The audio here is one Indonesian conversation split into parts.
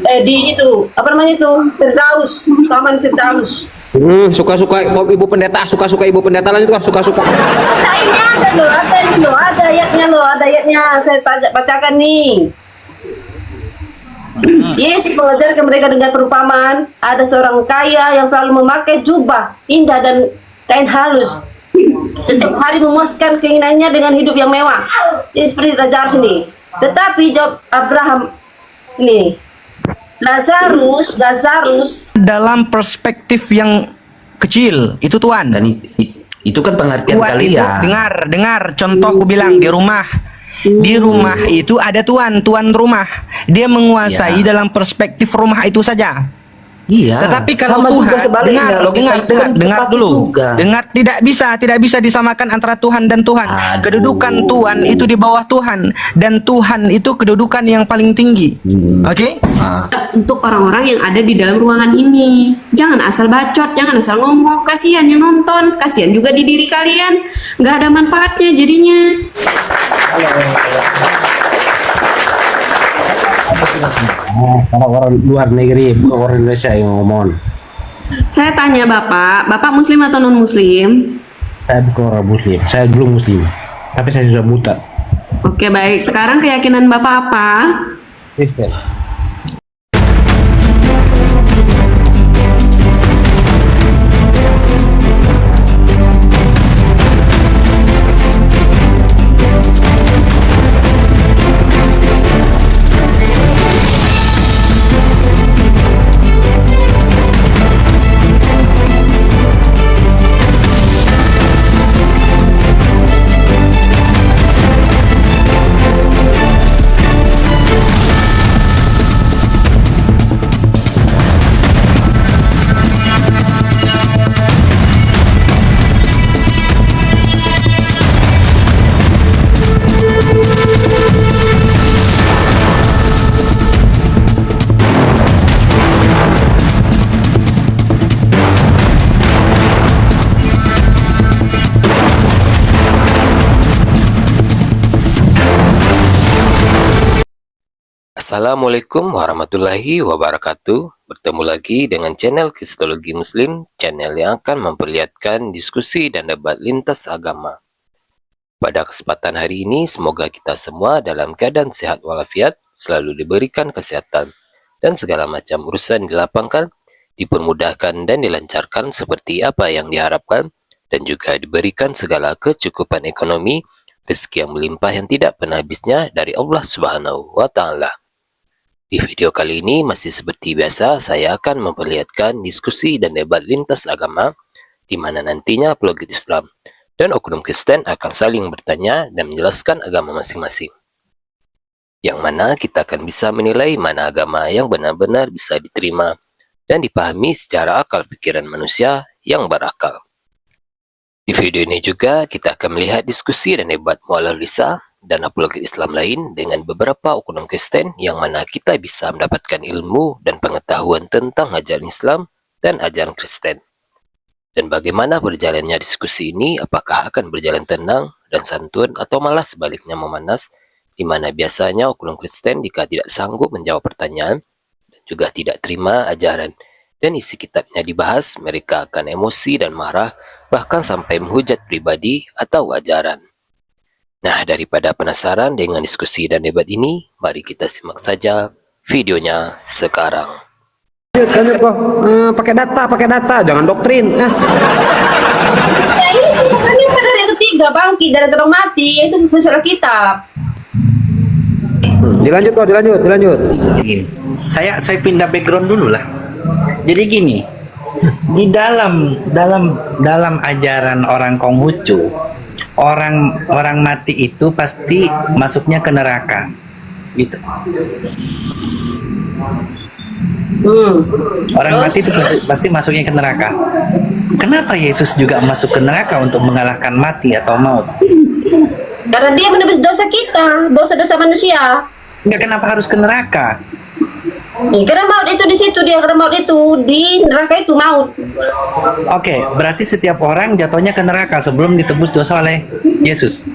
Di itu apa namanya itu Firdaus, Taman Firdaus. Suka-suka ibu pendeta, suka-suka ibu pendeta lanjut kan, suka-suka. Bacainnya ada loh, ada ini loh, ada ayatnya loh, ada ayatnya. Saya bacakan nih. Yesus mengajarkan mereka dengan perumpamaan. Ada seorang kaya yang selalu memakai jubah indah dan kain halus. Setiap hari memuaskan keinginannya dengan hidup yang mewah. Ini seperti Raja Ars ini. Tetapi jawab Abraham ini, Lazarus dalam perspektif yang kecil itu Tuhan. Dan itu kan pengertian Tuhan itu, kalian. dengar contoh aku bilang di rumah itu ada tuan rumah, dia menguasai dalam perspektif rumah itu saja. Iya. Tetapi kalau sama juga Tuhan, sebaliknya, dengar dulu, juga. dengar, tidak bisa disamakan antara Tuhan dan Tuhan. Aduh. Kedudukan Tuhan itu di bawah Tuhan, dan Tuhan itu kedudukan yang paling tinggi. Oke? Untuk orang-orang yang ada di dalam ruangan ini, jangan asal bacot, jangan asal ngomong. Kasihan yang nonton, kasihan juga di diri kalian, nggak ada manfaatnya jadinya. Karena orang luar negeri, bukan orang Indonesia yang ngomong. Saya tanya Bapak Muslim atau non Muslim? Saya bukan orang Muslim, saya belum Muslim, tapi saya sudah murtad. Oke, baik. Sekarang keyakinan Bapak apa? Kristen. Assalamualaikum warahmatullahi wabarakatuh. Bertemu lagi dengan channel Kristologi Muslim, channel yang akan memperlihatkan diskusi dan debat lintas agama. Pada kesempatan hari ini, semoga kita semua dalam keadaan sehat walafiat, selalu diberikan kesehatan, dan segala macam urusan dilapangkan, dipermudahkan dan dilancarkan seperti apa yang diharapkan, dan juga diberikan segala kecukupan ekonomi, rezeki yang melimpah yang tidak pernah habisnya dari Allah Subhanahu wa Ta'ala. Di video kali ini masih seperti biasa, saya akan memperlihatkan diskusi dan debat lintas agama, di mana nantinya apologet Islam dan oknum Kristen akan saling bertanya dan menjelaskan agama masing-masing. Yang mana kita akan bisa menilai mana agama yang benar-benar bisa diterima dan dipahami secara akal pikiran manusia yang berakal. Di video ini juga kita akan melihat diskusi dan debat Mu'allal Lisa dan apologet Islam lain dengan beberapa oknum Kristen yang mana kita bisa mendapatkan ilmu dan pengetahuan tentang ajaran Islam dan ajaran Kristen. Dan bagaimana berjalannya diskusi ini, apakah akan berjalan tenang dan santun atau malah sebaliknya memanas, di mana biasanya oknum Kristen jika tidak sanggup menjawab pertanyaan dan juga tidak terima ajaran dan isi kitabnya dibahas, mereka akan emosi dan marah, bahkan sampai menghujat pribadi atau ajaran. Nah, daripada penasaran dengan diskusi dan debat ini, mari kita simak saja videonya sekarang. Lanjut kok, pakai data, jangan doktrin. Ya ini makanya pada yang ketiga bangkit dari orang mati, itu sesuai kitab. Dilanjut. Gini, saya pindah background dulu lah. Jadi gini, di dalam ajaran orang Konghucu, orang mati itu pasti masuknya ke neraka, gitu. Orang mati itu pasti masuknya ke neraka. Kenapa Yesus juga masuk ke neraka untuk mengalahkan mati atau maut? Karena dia menebus dosa kita, dosa-dosa manusia. Enggak, kenapa harus ke neraka? Karena maut itu di situ, dia karena maut itu di neraka itu maut. Oke, berarti setiap orang jatuhnya ke neraka sebelum ditebus dosa oleh Yesus.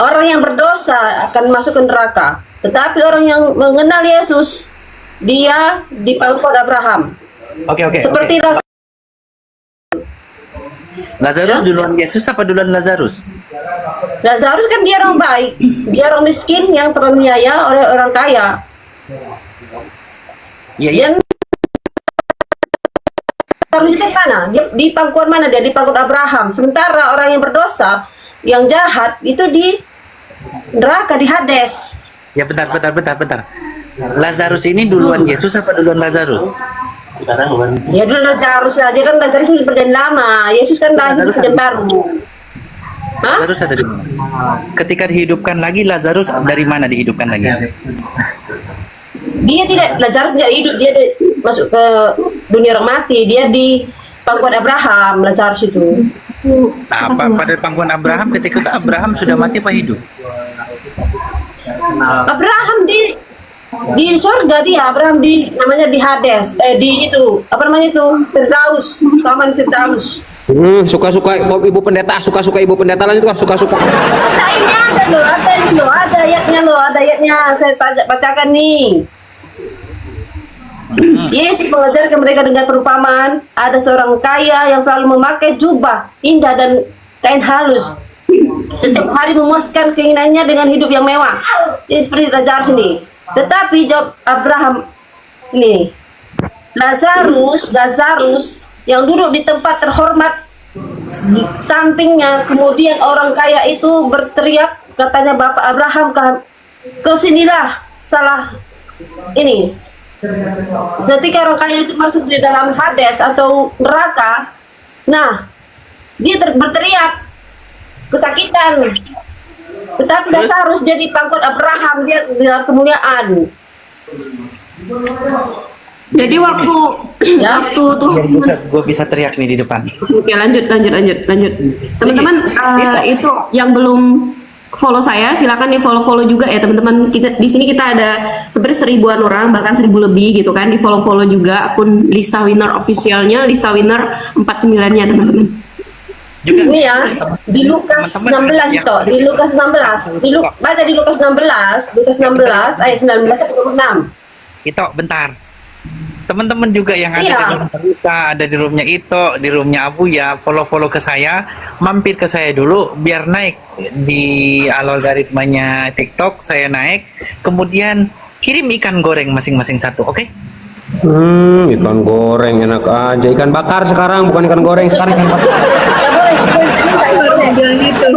Orang yang berdosa akan masuk ke neraka, tetapi orang yang mengenal Yesus dia di pangkuan Abraham. Oke. Seperti Lazarus duluan Yesus apa duluan Lazarus? Lazarus kan dia orang baik, dia orang miskin yang teraniaya oleh orang kaya. Iya. Yang Lazarus itu mana? Dia, di pangkuan mana dia? Di pangkuan Abraham. Sementara orang yang berdosa, yang jahat itu di neraka, di Hades. Ya bentar. Lazarus ini duluan Yesus apa duluan Lazarus? Ya dulu Lazarus ya, dia kan Lazarus itu di perjanjian lama, Yesus kan lahir di perjanjian baru. Hah? Lazarus ada di mana? Ketika dihidupkan lagi, Lazarus dari mana dihidupkan lagi? Dia tidak, Lazarus tidak hidup, dia masuk ke dunia orang mati, dia di pangkuan Abraham, Lazarus itu. Nah, pada pangkuan Abraham ketika itu Abraham sudah mati apa hidup? Abraham di surga, dia Abraham di namanya di Hades, di itu apa namanya itu, Firdaus, taman Firdaus. Suka-suka ibu pendeta, suka-suka ibu pendeta, lanjut kan, suka-suka. Ini ada loh, ada ayatnya, saya bacakan nih. Yesus mengajarkan mereka dengan perumpamaan. Ada seorang kaya yang selalu memakai jubah indah dan kain halus. Setiap hari memuaskan keinginannya dengan hidup yang mewah. Ini seperti Lazarus ini. Tetapi jawab Abraham ini, Lazarus yang duduk di tempat terhormat sampingnya. Kemudian orang kaya itu berteriak, katanya Bapak Abraham, kesinilah salah ini. Ketika orang kaya itu masuk di dalam Hades atau neraka, nah dia berteriak kesakitan. Tetapi Lazarus jadi pangkuan Abraham, dia di dalam kemuliaan. Jadi waktu tuh Gue bisa teriak nih di depan. Oke, lanjut. Teman-teman, itu yang belum follow saya, silakan di follow juga ya teman-teman. Kita di sini kita ada hampir 1000-an orang, bahkan 1000 lebih gitu kan. Di follow juga akun Lisa Winner officialnya, Lisa Winner 49-nya teman-teman. Juga Ini ya, di Lukas 16 toh, di Lukas 16. Baca di Lukas 16 ayat 19 sampai 26. Itu bentar. Teman-teman juga yang ada Iya. di room Teresa, ada di roomnya Ito, di roomnya Abu ya, follow ke saya, mampir ke saya dulu biar naik di algoritmanya TikTok, saya naik, kemudian kirim ikan goreng masing-masing satu, oke? Ikan goreng enak aja. Ikan bakar sekarang, bukan ikan goreng sekarang, ikan bakar.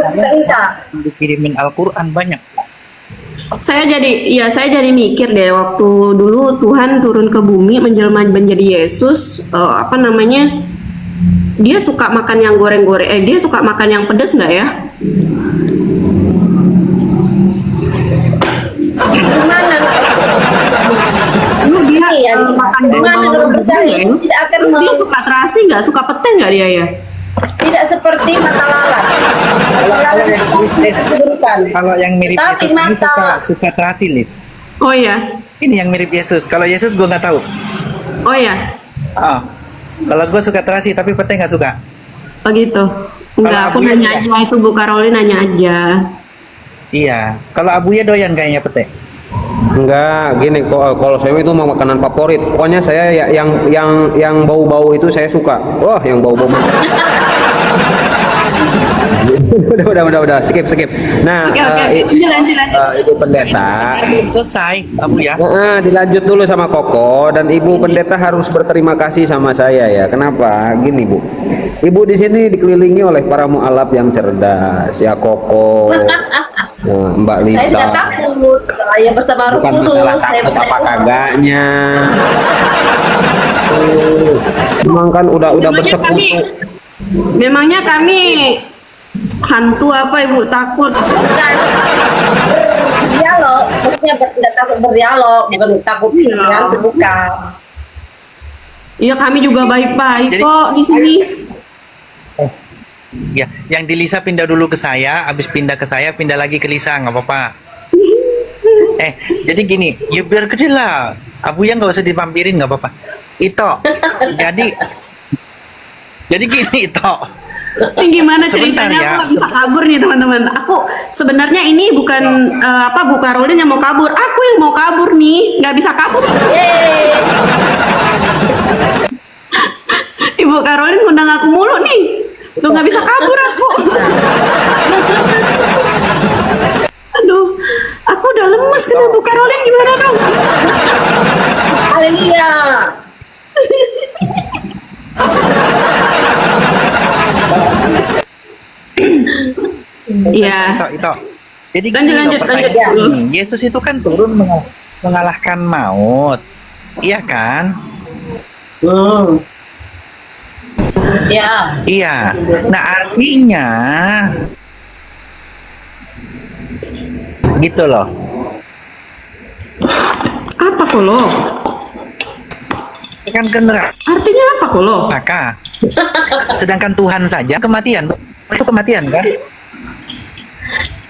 Nggak bisa. Dikirimin Al-Quran banyak. Saya jadi mikir deh, waktu dulu Tuhan turun ke bumi menjelma menjadi Yesus, apa namanya, dia suka makan yang goreng-goreng, dia suka makan yang pedas nggak ya? Gimana? Dulu dia Iya, makan gimana bawang kalau percaya goreng, tidak akan dia suka terasi nggak, suka pete nggak dia ya? tidak seperti mata lalat. Kalau yang mirip Tapi Yesus ini mata- suka terasi, Lis. Oh ya, Ini yang mirip Yesus. Kalau Yesus gue nggak tahu. oh ya, Oh. Kalau gue suka terasi tapi pete nggak suka. oh gitu. Enggak, aku Abuya nanya ya? aja, itu Bu Karolin nanya aja. Iya. Kalau Abuya doyan kayaknya pete. Enggak, gini kok, kalau saya itu mau makanan favorit. Pokoknya saya yang bau-bau itu saya suka. Wah, yang bau-bau. udah, skip. Nah, Oke, lanjut. Ibu pendeta. Belum selesai, Abuya. Dilanjut dulu sama Koko, dan Ibu pendeta harus berterima kasih sama saya ya. Kenapa? Gini Bu, Ibu di sini dikelilingi oleh para mualaf yang cerdas ya, Koko, Mbak Saya Lisa. tidak takut. Saya bersama Roh Bukan Kudus. masalah Saya takut apa percaya. kagaknya. Emang kan udah bersekutu. Memangnya kami hantu apa Ibu, takut? Bukan berdialog, maksudnya tidak takut berdialog, bukan takut pikiran, bukan. Iya, kami juga baik-baik Jadi- kok di sini. Ya, yang di Lisa pindah dulu ke saya, habis pindah ke saya, pindah lagi ke Lisa, nggak apa-apa. Jadi gini, ya biar gede lah. Abuya nggak usah dipampirin, nggak apa-apa. Ito, jadi gini Ito. Ini gimana Sebentar ceritanya? ya, Aku nggak bisa kabur nih teman-teman. Aku sebenarnya ini bukan Bu Karolin yang mau kabur. Aku yang mau kabur nih, nggak bisa kabur. Ibu Karolin undang aku mulu nih. Tuh nggak bisa kabur aku. Aduh, aku udah lemes kena Bu Karolin, gimana dong? Haleluya. Iya. Itu. Jadi Lanjut, gini loh, lanjut, pertanyaan lanjut. ini, Yesus itu kan turun mengalahkan maut. Iya kan? Ya. Iya. Nah, artinya gitu loh. Apa kolo? Kan ke neraka. Artinya apa kolo? Sedangkan Tuhan saja kematian. Itu kematian kan?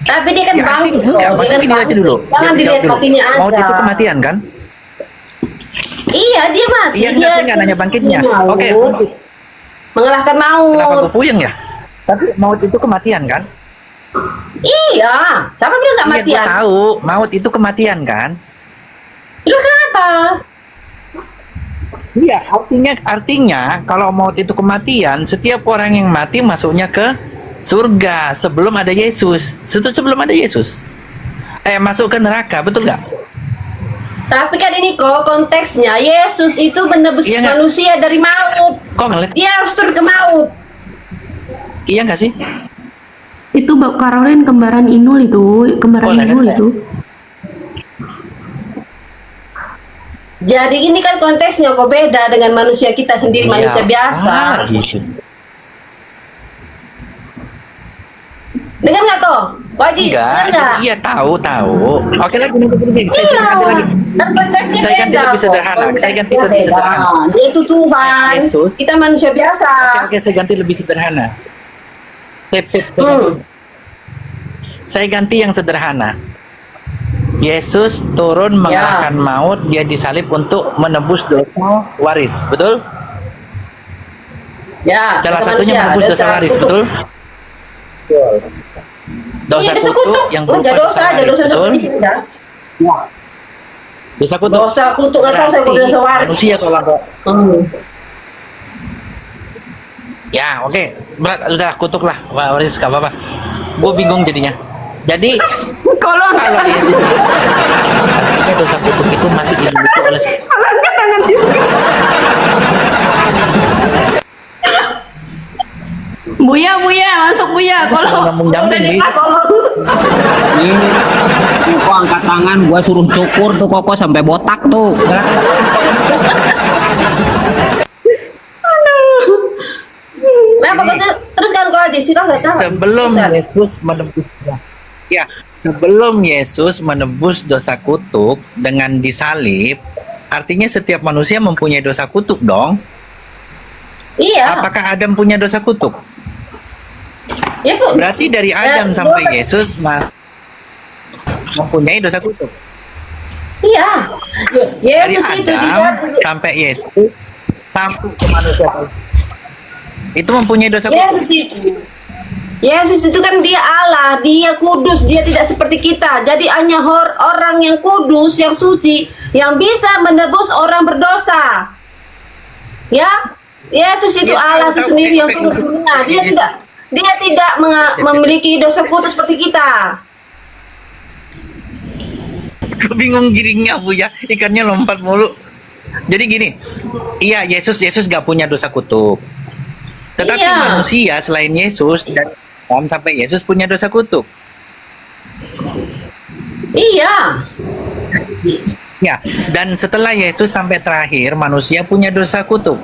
Tapi dia kan Ya, bangkit. artinya, enggak, maksudnya gini aja dulu. Jangan Jadi dilihat jawab dulu. matinya aja. Maut itu kematian kan? Iya, dia mati. Iya, enggak, saya enggak nanya bangkitnya. Oke, bangkit. Mengalahkan Kenapa maut. gue puyeng ya? Tapi maut itu kematian kan? Iya. Siapa bilang nggak Iya, gue matian? tahu. Maut itu kematian kan? Lu kenapa? Iya, artinya kalau maut itu kematian, setiap orang yang mati masuknya ke surga sebelum ada Yesus. Sebelum ada Yesus. Masuk ke neraka, betul nggak? Tapi kan ini kok konteksnya Yesus itu menebus Iya nggak? manusia dari maut. Kok ngeliat? Dia harus turun ke maut. Iya nggak sih? Itu Mbak Karolin kembaran Inul itu, kembaran Oh, lah, Inul kan, itu. Jadi ini kan konteksnya kok beda dengan manusia kita sendiri, manusia biasa. Gitu. Dengar nggak kok? Wajib, dengar Enggak, nggak? iya tahu. Oke lagi, saya Iya, ganti lagi. kan konteksnya Saya ganti beda lebih kok. sederhana, saya Konteksnya ganti lebih beda. sederhana. Dia itu Tuhan, Yesus. kita manusia biasa. Oke, saya ganti lebih sederhana. Sip. Saya ganti yang sederhana. Yesus turun mengalahkan maut, dia disalib untuk menebus dosa waris, betul? Ya, Salah kita satunya manusia, menebus dosa waris, kutuk. betul? Dosa Iya, dosa kutuk kutuk. yang Nggak berupa dosa aja, waris, dosa betul? di sini dah. Dosa kutuk. Dosa kutuk nggak tahu saya kok Berarti dosa waris. manusia kalau Hmm. ya, oke. Berat, udah kutuk lah, waris gak apa-apa. Gue bingung jadinya. Jadi Kalau kalau Yesus artinya dosa kutuk itu masih dimiliki oleh angkat tangan juga. Buya, masuk Buya. Kalau ngomong jambing, Lis. Ini kok angkat tangan, gua suruh cukur tuh koko sampai botak tuh. Kenapa kok teruskan kok aja sih nggak tahu. sebelum Teruskan. Yesus menebus sebelum Yesus menebus dosa kutuk dengan disalib, artinya setiap manusia mempunyai dosa kutuk dong. Iya. Apakah Adam punya dosa kutuk? Ya, Bu. Berarti dari Adam Ya, sampai dosa- Yesus mempunyai dosa kutuk. Iya. Dari Yesus itu Adam dia. sampai Yesus sampai ke manusia itu mempunyai dosa kutuk. Yesus itu. Yesus itu kan dia Allah, dia kudus, dia tidak seperti kita. Jadi hanya orang yang kudus, yang suci, yang bisa menebus orang berdosa. Ya, Yesus itu Ya, Allah itu tahu, sendiri yang oke. turun ke dunia. Dia tidak memiliki dosa kudus seperti kita. Gue bingung giringnya Bu ya, ikannya lompat mulu. Jadi gini, iya Yesus gak punya dosa kutuk. Tetapi Iya. manusia selain Yesus dan Adam sampai Yesus punya dosa kutuk. Iya. Ya, dan setelah Yesus sampai terakhir manusia punya dosa kutuk.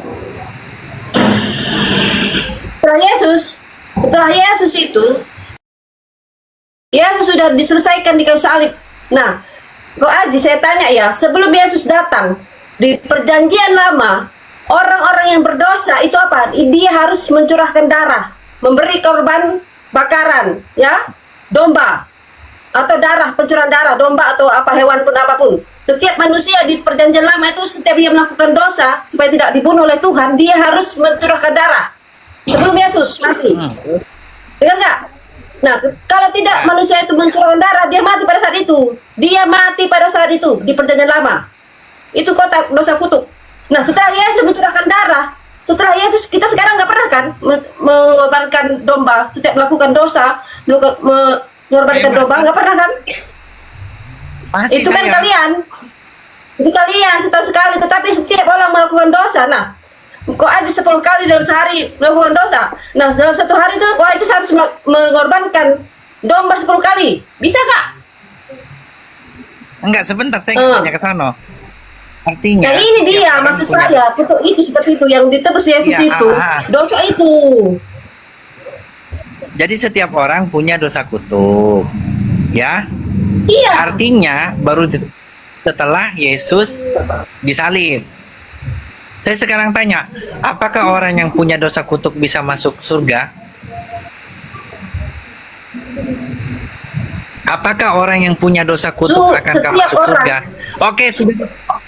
Setelah Yesus itu, Yesus sudah diselesaikan di kayu salib. Nah, kok Aji saya tanya ya, sebelum Yesus datang di perjanjian lama, orang-orang yang berdosa itu apa? Dia harus mencurahkan darah, memberi korban bakaran, ya, domba atau darah, pencurahan darah, domba atau apa hewan pun apapun. Setiap manusia di perjanjian lama itu setiap dia melakukan dosa supaya tidak dibunuh oleh Tuhan, dia harus mencurahkan darah. sebelum Yesus mati. Dengar nggak? Nah, kalau tidak manusia itu mencurahkan darah, dia mati pada saat itu. Dia mati pada saat itu di Perjanjian Lama. Itu kotak dosa kutuk. Nah, setelah Yesus mencurahkan darah, setelah Yesus, kita sekarang nggak pernah kan mengorbankan domba setiap melakukan dosa, mengorbankan domba, nggak pernah kan? Masih Itu kan saya. kalian. Itu kalian setahun sekali, tetapi setiap orang melakukan dosa. Nah, kok aja 10 kali dalam sehari melakukan dosa. Nah, dalam satu hari itu kok aja harus mengorbankan domba 10 kali. Bisa nggak? Enggak, sebentar saya tanya ke sana. Artinya Nah, ini setiap dia orang maksud punya- saya. Itu seperti itu yang ditebus Yesus Iya, itu. Dosa itu. Jadi setiap orang punya dosa kutuk. Ya. Iya. Artinya baru setelah Yesus disalib. Saya sekarang tanya, apakah orang yang punya dosa kutuk bisa masuk surga? Apakah orang yang punya dosa kutuk akan Setiap masuk orang. surga? Oke,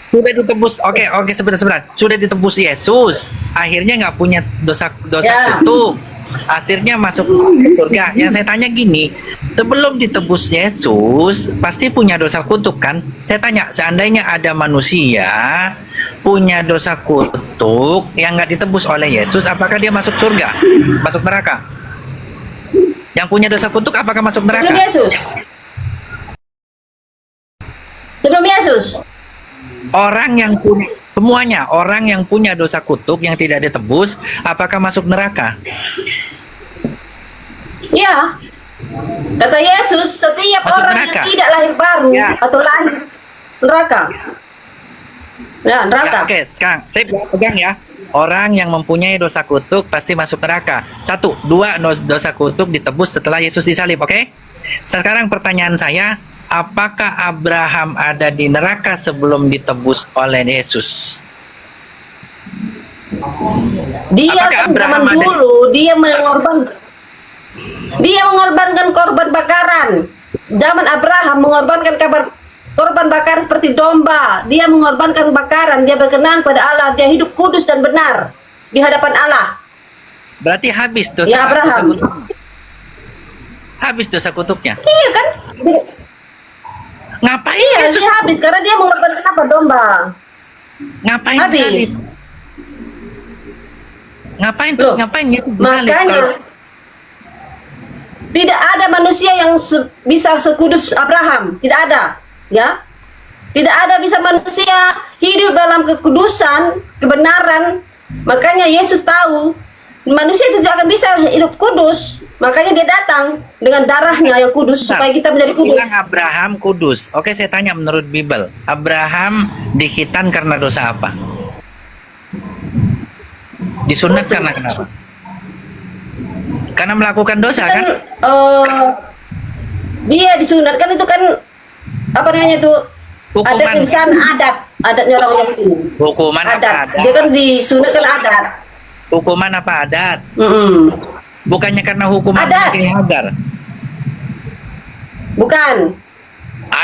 sudah ditebus. Oke, sebentar. Sudah ditebus Yesus. Akhirnya nggak punya dosa Ya. kutuk. Akhirnya masuk surga. Yang saya tanya gini, sebelum ditebus Yesus pasti punya dosa kutuk kan? Saya tanya, seandainya ada manusia punya dosa kutuk yang nggak ditebus oleh Yesus, apakah dia masuk surga? Masuk neraka? Yang punya dosa kutuk apakah masuk neraka? Sebelum Yesus. Sebelum Yesus. Orang yang punya semuanya, orang yang punya dosa kutuk yang tidak ditebus, apakah masuk neraka? Ya. Kata Yesus, setiap Masuk orang neraka. yang tidak lahir baru Ya. atau lahir neraka. Ya, neraka. Ya, oke, sekarang saya pegang ya. Orang yang mempunyai dosa kutuk pasti masuk neraka. 1, 2, dosa kutuk ditebus setelah Yesus disalib, oke? Sekarang pertanyaan saya, apakah Abraham ada di neraka sebelum ditebus oleh Yesus? Dia Apakah kan Abraham zaman ada- dulu dia mengorbankan korban bakaran. Zaman Abraham mengorbankan korban bakaran seperti domba. Dia mengorbankan bakaran, dia berkenan pada Allah, dia hidup kudus dan benar di hadapan Allah. Berarti habis dosa, Ya, Abraham. dosa kutuknya. Habis dosa kutuknya. Iya kan? Ngapain Iya, Yesus? dia habis karena dia mengorbankan apa? Domba. Ngapain Habis. disalib? Ngapain terus Loh, ngapain Yesus disalib? Makanya Kalau- tidak ada manusia yang bisa sekudus Abraham, tidak ada, ya. Tidak ada bisa manusia hidup dalam kekudusan, kebenaran. Makanya Yesus tahu manusia itu tidak akan bisa hidup kudus. Makanya dia datang dengan darahnya yang kudus supaya kita menjadi kudus. Bilang Abraham kudus. Oke, saya tanya menurut Bible, Abraham dikhitan karena dosa apa? Disunat karena kenapa? Karena melakukan dosa kan? Dia disunatkan itu kan apa namanya itu? Ada Hukuman. kebiasaan adatnya orang Yahudi. Hukuman apa Adat. adat? Dia kan disunatkan adat. Hukuman apa adat? Mm-mm. Bukannya karena hukuman Adat. menikahi Hagar. Bukan.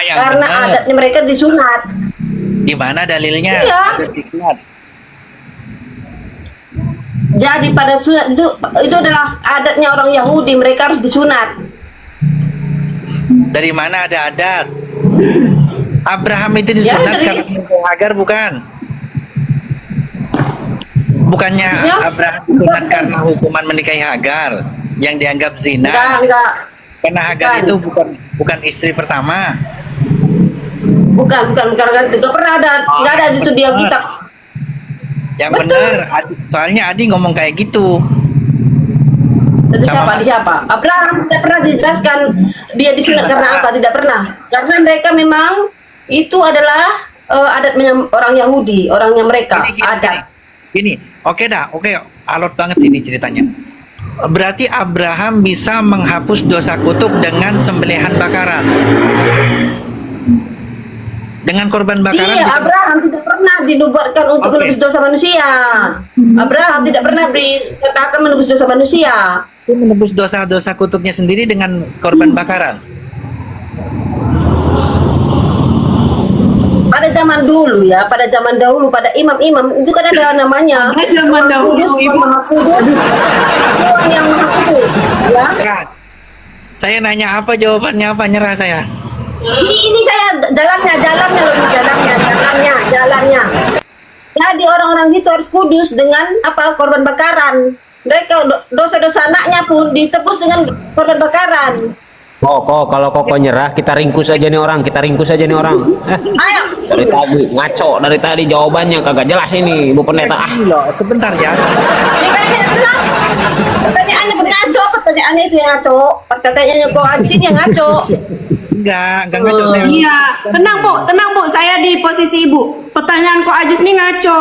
Yang Karena benar. adatnya mereka disunat. Di mana dalilnya? Iya. Ada disunat. Jadi pada sunat itu adalah adatnya orang Yahudi, mereka harus disunat. Dari mana ada adat? Abraham itu disunat dari- karena menikahi Hagar bukan? Bukannya Ya. Abraham disunat karena hukuman menikahi Hagar yang dianggap zina? Enggak. Karena Hagar Bukan. itu bukan istri pertama. Bukan itu enggak pernah ada, enggak ada itu di Alkitab. Yang Betul. benar, soalnya Adi ngomong kayak gitu. Itu Sama siapa? Abraham tidak pernah dijelaskan dia disunat karena apa, tidak pernah. Karena mereka memang itu adalah adatnya orang Yahudi, orangnya mereka, adat. Gini, oke, alot banget ini ceritanya. Berarti Abraham bisa menghapus dosa kutuk dengan sembelihan bakaran. Dengan korban bakaran Iya, bisa. Abraham tidak pernah dinubuatkan untuk Oke. menebus dosa manusia. Abraham tidak pernah dikatakan menebus dosa manusia. Dia menebus dosa-dosa kutuknya sendiri dengan korban bakaran. Pada zaman dulu ya, pada zaman dahulu, pada imam-imam itu kan ada namanya. Pada zaman Tuhan dahulu, Kudus, Tuhan Ibu. Maha Kudus, Tuhan yang Maha Kudus, ya. Nyerah. Saya nanya apa jawabannya apa, nyerah saya. Ini saya jalannya. Jadi orang-orang itu harus kudus dengan apa? Korban bakaran. Mereka dosa-dosa anaknya pun ditebus dengan korban bakaran. Kok kalau Koko nyerah, kita ringkus aja nih orang. Ayo. Dari tadi jawabannya kagak jelas ini, Ibu Pendeta. Loh, sebentar ya. Ini kayaknya nggak jelas. Pertanyaannya ngaco, pertanyaannya itu yang ngaco. Pertanyaannya kok Ajin yang ngaco. Enggak ngaco saya. Iya, tenang bu, saya di posisi ibu. Pertanyaan kok Ajis nih ngaco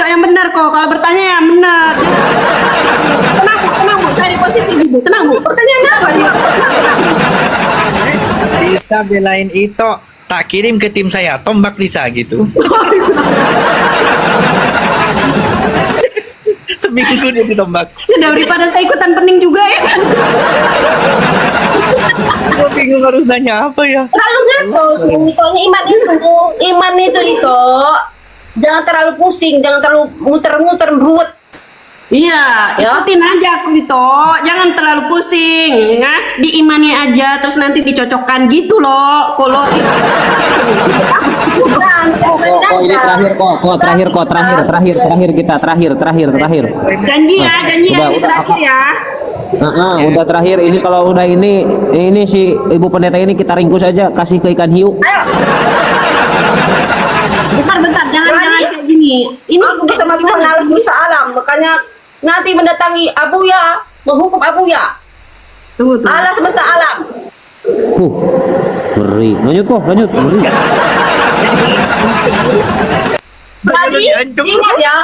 yang benar kok. Kalau bertanya yang benar. Tenang bu, saya di posisi ibu. Tenang bu, pertanyaan apa dia? Bisa belain itu, tak kirim ke tim saya, tombak Lisa gitu. Seminggu dia ditombak. Ya, daripada saya ikutan pening juga ya kan. Gue bingung harus nanya apa ya. Terlalu ngaco, contohnya iman itu. Jangan terlalu pusing, jangan terlalu muter-muter berut. Iya, ikutin aja aku gitu. Jangan terlalu pusing, ya. Diimani aja, terus nanti dicocokkan gitu loh. Kalau Kok ini terakhir. janji ya, Udah, terakhir ya. Udah terakhir ini, kalau udah ini si Ibu Pendeta ini kita ringkus aja, kasih ke ikan hiu. Ayo, Bentar, jangan kayak gini. Ini aku bersama Tuhan Allah semesta alam, makanya nanti mendatangi Abuya, menghukum Abuya. tunggu. Allah semesta alam. Ngeri. Lanjut. Ngeri. Jadi ingat ya,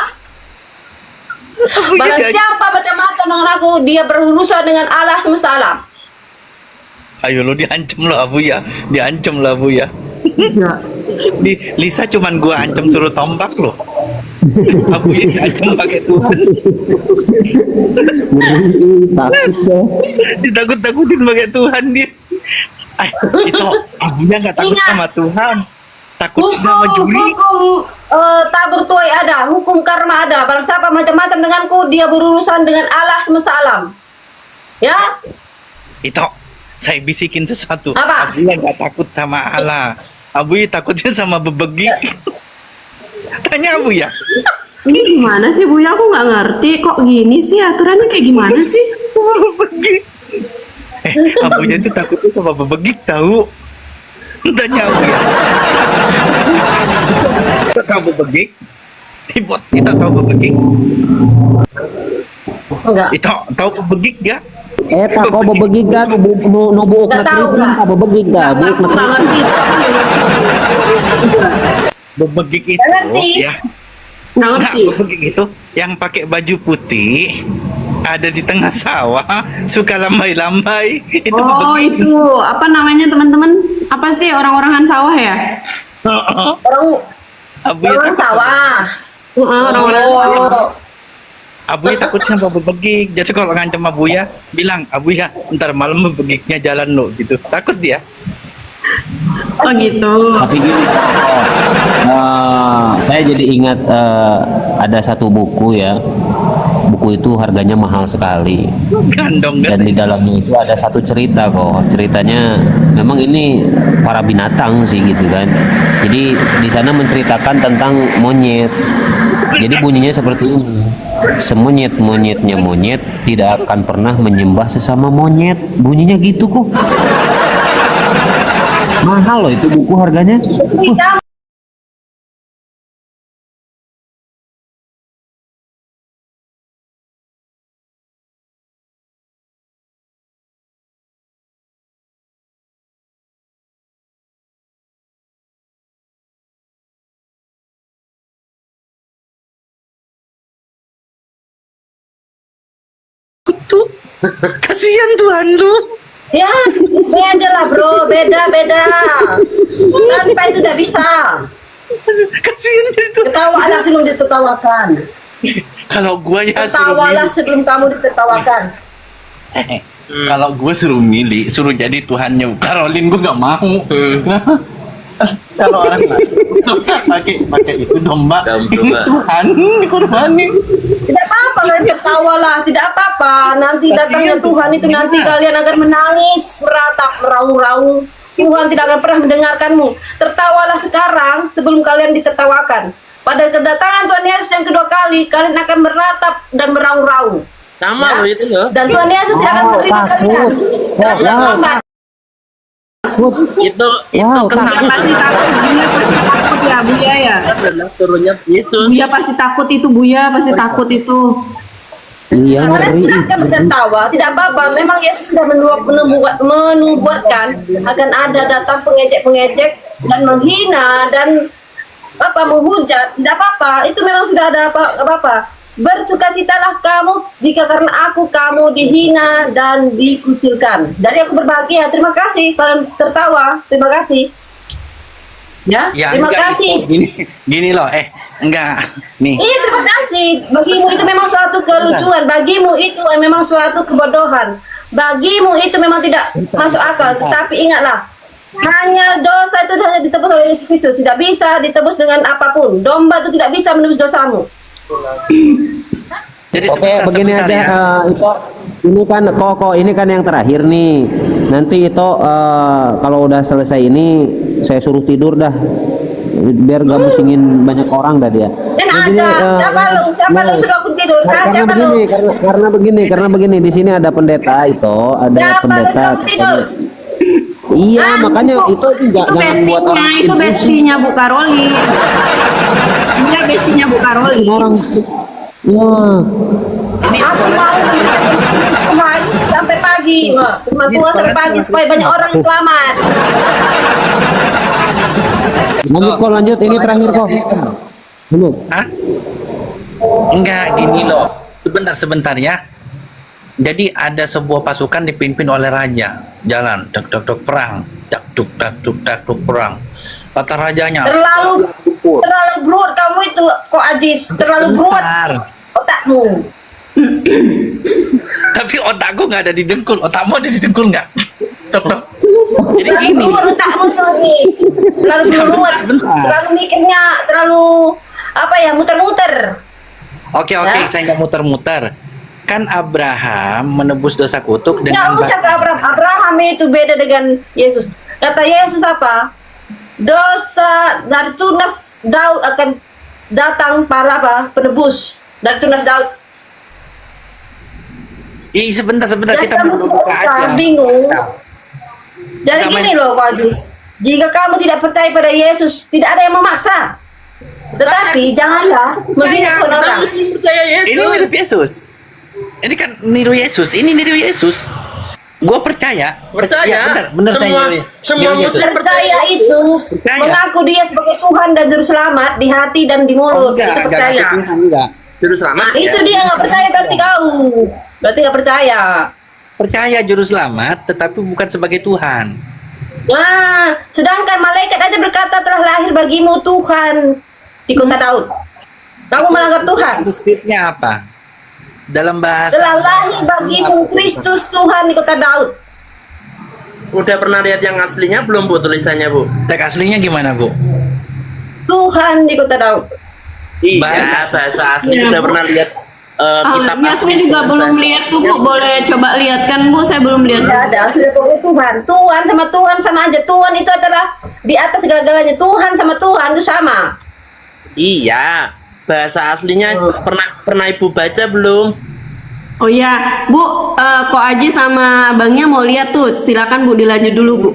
barang siapa macam-macam dengan aku, dia berurusan dengan Allah semesta alam. Ayo lo diancam lo Abu ya. Di Lisa cuman gua ancam suruh tombak lo. Abu ya diancam pakai Tuhan. Ngeri, takut saya. Ditakut-takutin pakai Tuhan dia. Itu Abunya nggak takut Ingat. sama Tuhan. Takut sama Juli. Hukum tabur tuai ada, hukum karma ada. Barang siapa macam-macam denganku, dia berurusan dengan Allah semesta alam. Ya, Itu saya bisikin sesuatu. Apa? Abu ya nggak takut sama Allah. Abu ya takutnya sama bebegik. Tanya Abu ya. Ini gimana sih Bu? Ya aku nggak ngerti. Kok gini sih aturannya kayak gimana sih? Sama bebegik. Abu ya itu takutnya sama bebegik tahu. Tanya Abu ya. Kita tahu bebegik. Kita tahu bebegik. enggak. Itu tahu bebegik ya? Eta kok bebegig kan no buuk na Nggak tahu, kriting ka bebegig ka buuk na Nggak kriting. ngerti. Bebegik itu Nggak ngerti. ya. Nggak Nah, ngerti. bebegik itu yang pakai baju putih ada di tengah sawah suka lambai-lambai itu Oh bebegik. itu apa namanya teman-teman? Apa sih orang-orangan sawah ya? Orang Abu ya orang takut sawah. Orang-orang Oh, Abu ya takut sama bebegik. Jadi kalau ngancam Abu ya bilang Abu ya ntar malam bebegiknya jalan lo gitu. Takut dia. Oh gitu. Tapi gini, saya jadi ingat ada satu buku ya. Buku itu harganya mahal sekali. Gandong Dan kan. di dalamnya itu ada satu cerita kok. Ceritanya memang ini para binatang sih gitu kan. Jadi di sana menceritakan tentang monyet. Jadi bunyinya seperti ini. Semonyet-monyetnya monyet tidak akan pernah menyembah sesama monyet. Bunyinya gitu kok. Mahal loh itu buku harganya. kita Tuh. Kasihan Tuhan lu. ya beda lah bro, beda. Tanpa itu tidak bisa. Kasihan dia itu. Ketawalah sebelum ditertawakan. Kalau gua ya suruh Ketawalah milih. sebelum kamu ditertawakan. Kalau gua suruh milih, suruh jadi Tuhannya Karolin gua nggak mau. Kalau orang lain dosa pakai itu domba. Ini Domba. Tuhan dikorbanin. Tidak apa-apa, kalian tertawalah, tidak apa-apa. Nanti datangnya Tuhan itu nanti kalian akan menangis, meratap, meraung-raung. Tuhan tidak akan pernah mendengarkanmu. Tertawalah sekarang sebelum kalian ditertawakan. Pada kedatangan Tuhan Yesus yang kedua kali, kalian akan meratap dan meraung-raung. Sama loh itu loh. Dan Tuhan Yesus tidak akan menerima kalian. Jangan terlambat. Itu Wow, kesalahan Pasti takut, Buya pasti takut ya, Buya ya. adalah turunnya Yesus. Buya pasti takut itu, Buya pasti takut itu. Iya, Kalian ngeri. silahkan tertawa, tidak apa-apa. Memang Yesus sudah menubuatkan akan ada datang pengejek-pengejek dan menghina dan menghujat. Tidak apa-apa, itu memang sudah ada apa-apa. Bersukacitalah kamu jika karena aku kamu dihina dan dikucilkan. Jadi aku berbahagia. Terima kasih kalian tertawa. Terima kasih. Ya, terima enggak, kasih. Gini loh, enggak. Nih. Iya, terima kasih. Bagimu itu memang suatu kelucuan. Bagimu itu memang suatu kebodohan. Bagimu itu memang tidak masuk akal. Tetapi ingatlah, hanya dosa itu hanya ditebus oleh Yesus Kristus. Tidak bisa ditebus dengan apapun. Domba itu tidak bisa menebus dosamu. Jadi Oke, begini sebentar aja. ya. Itu ini kan kok ini kan yang terakhir nih. Nanti itu kalau udah selesai ini saya suruh tidur dah. Biar gak musingin banyak orang dah dia. Dan Begini, aja, siapa lu suruh aku tidur? Siapa lu? Karena begini di sini ada pendeta itu, ada Siapa lu pendeta. suruh aku tidur? Iya, makanya itu Itu jangan buat bestinya, orang itu emosi. bestinya Bu Karoli. Iya, bestinya Bu Karoli. Orang wah. Aku mau Tuhan sampai pagi. Cuma Tuhan sampai pagi supaya banyak orang yang selamat. Lanjut, ini terakhir kok. Dulu. Hah? Enggak, gini loh. Sebentar ya. Jadi ada sebuah pasukan dipimpin oleh raja. Jalan, dak perang. Dak perang. Kata rajanya, Terlalu bruut kamu itu kok Ajis. Terlalu bruut bentar. otakmu. Tapi otakku nggak ada di dengkul. Otakmu ada di dengkul nggak? Dok. Jadi Terlalu gini. bruut otakmu tuh nih. Terlalu bruut. Bentar. Terlalu mikirnya terlalu muter-muter. Oke, saya nggak muter-muter. Kan Abraham menebus dosa kutuk Nggak dengan usah ke Abraham. Abraham itu beda dengan Yesus. Kata Yesus apa? Dosa dari tunas Daud akan datang para penebus dari tunas Daud. Ih, sebentar Dan kita kamu belum tidak buka usah aja. bingung. Jadi Kita gini loh, Kak Ajis. Jika kamu tidak percaya pada Yesus, tidak ada yang memaksa. Tetapi janganlah menghina orang. Percaya Yesus. Ini mirip Yesus. Ini kan niru Yesus. Ini niru Yesus. Gue percaya. Percaya. Benar saya Semua- niru, semua niru Yesus. muslim Percaya itu Percaya. mengaku dia sebagai Tuhan dan juru selamat di hati dan di mulut. Itu percaya. Enggak. Juru selamat. Nah, itu dia nggak percaya berarti kau. Berarti nggak percaya. Percaya juru selamat, tetapi bukan sebagai Tuhan. Nah, sedangkan malaikat aja berkata telah lahir bagimu Tuhan di kota Daud. Kamu melanggar Tuhan. Skripnya apa? Dalam bahasa Telah lahir bagimu Kristus Tuhan di kota Daud. Udah pernah lihat yang aslinya belum Bu tulisannya Bu? teks aslinya gimana, Bu? Tuhan di kota Daud. Iya, Bahasa- bahasa asli Iya, udah Bu. pernah lihat kitab Ya, saya juga belum lihat tuh Bu. Boleh coba lihatkan Bu, saya belum lihat. Tidak ada, sudah pokoknya Tuhan. Tuhan sama aja. Tuhan itu adalah di atas segala-galanya. Tuhan sama Tuhan itu sama. Iya, bahasa aslinya pernah Ibu baca belum? Oh iya, Bu, Ko Aji sama abangnya mau lihat tuh. Silakan Bu, dilanjut dulu Bu.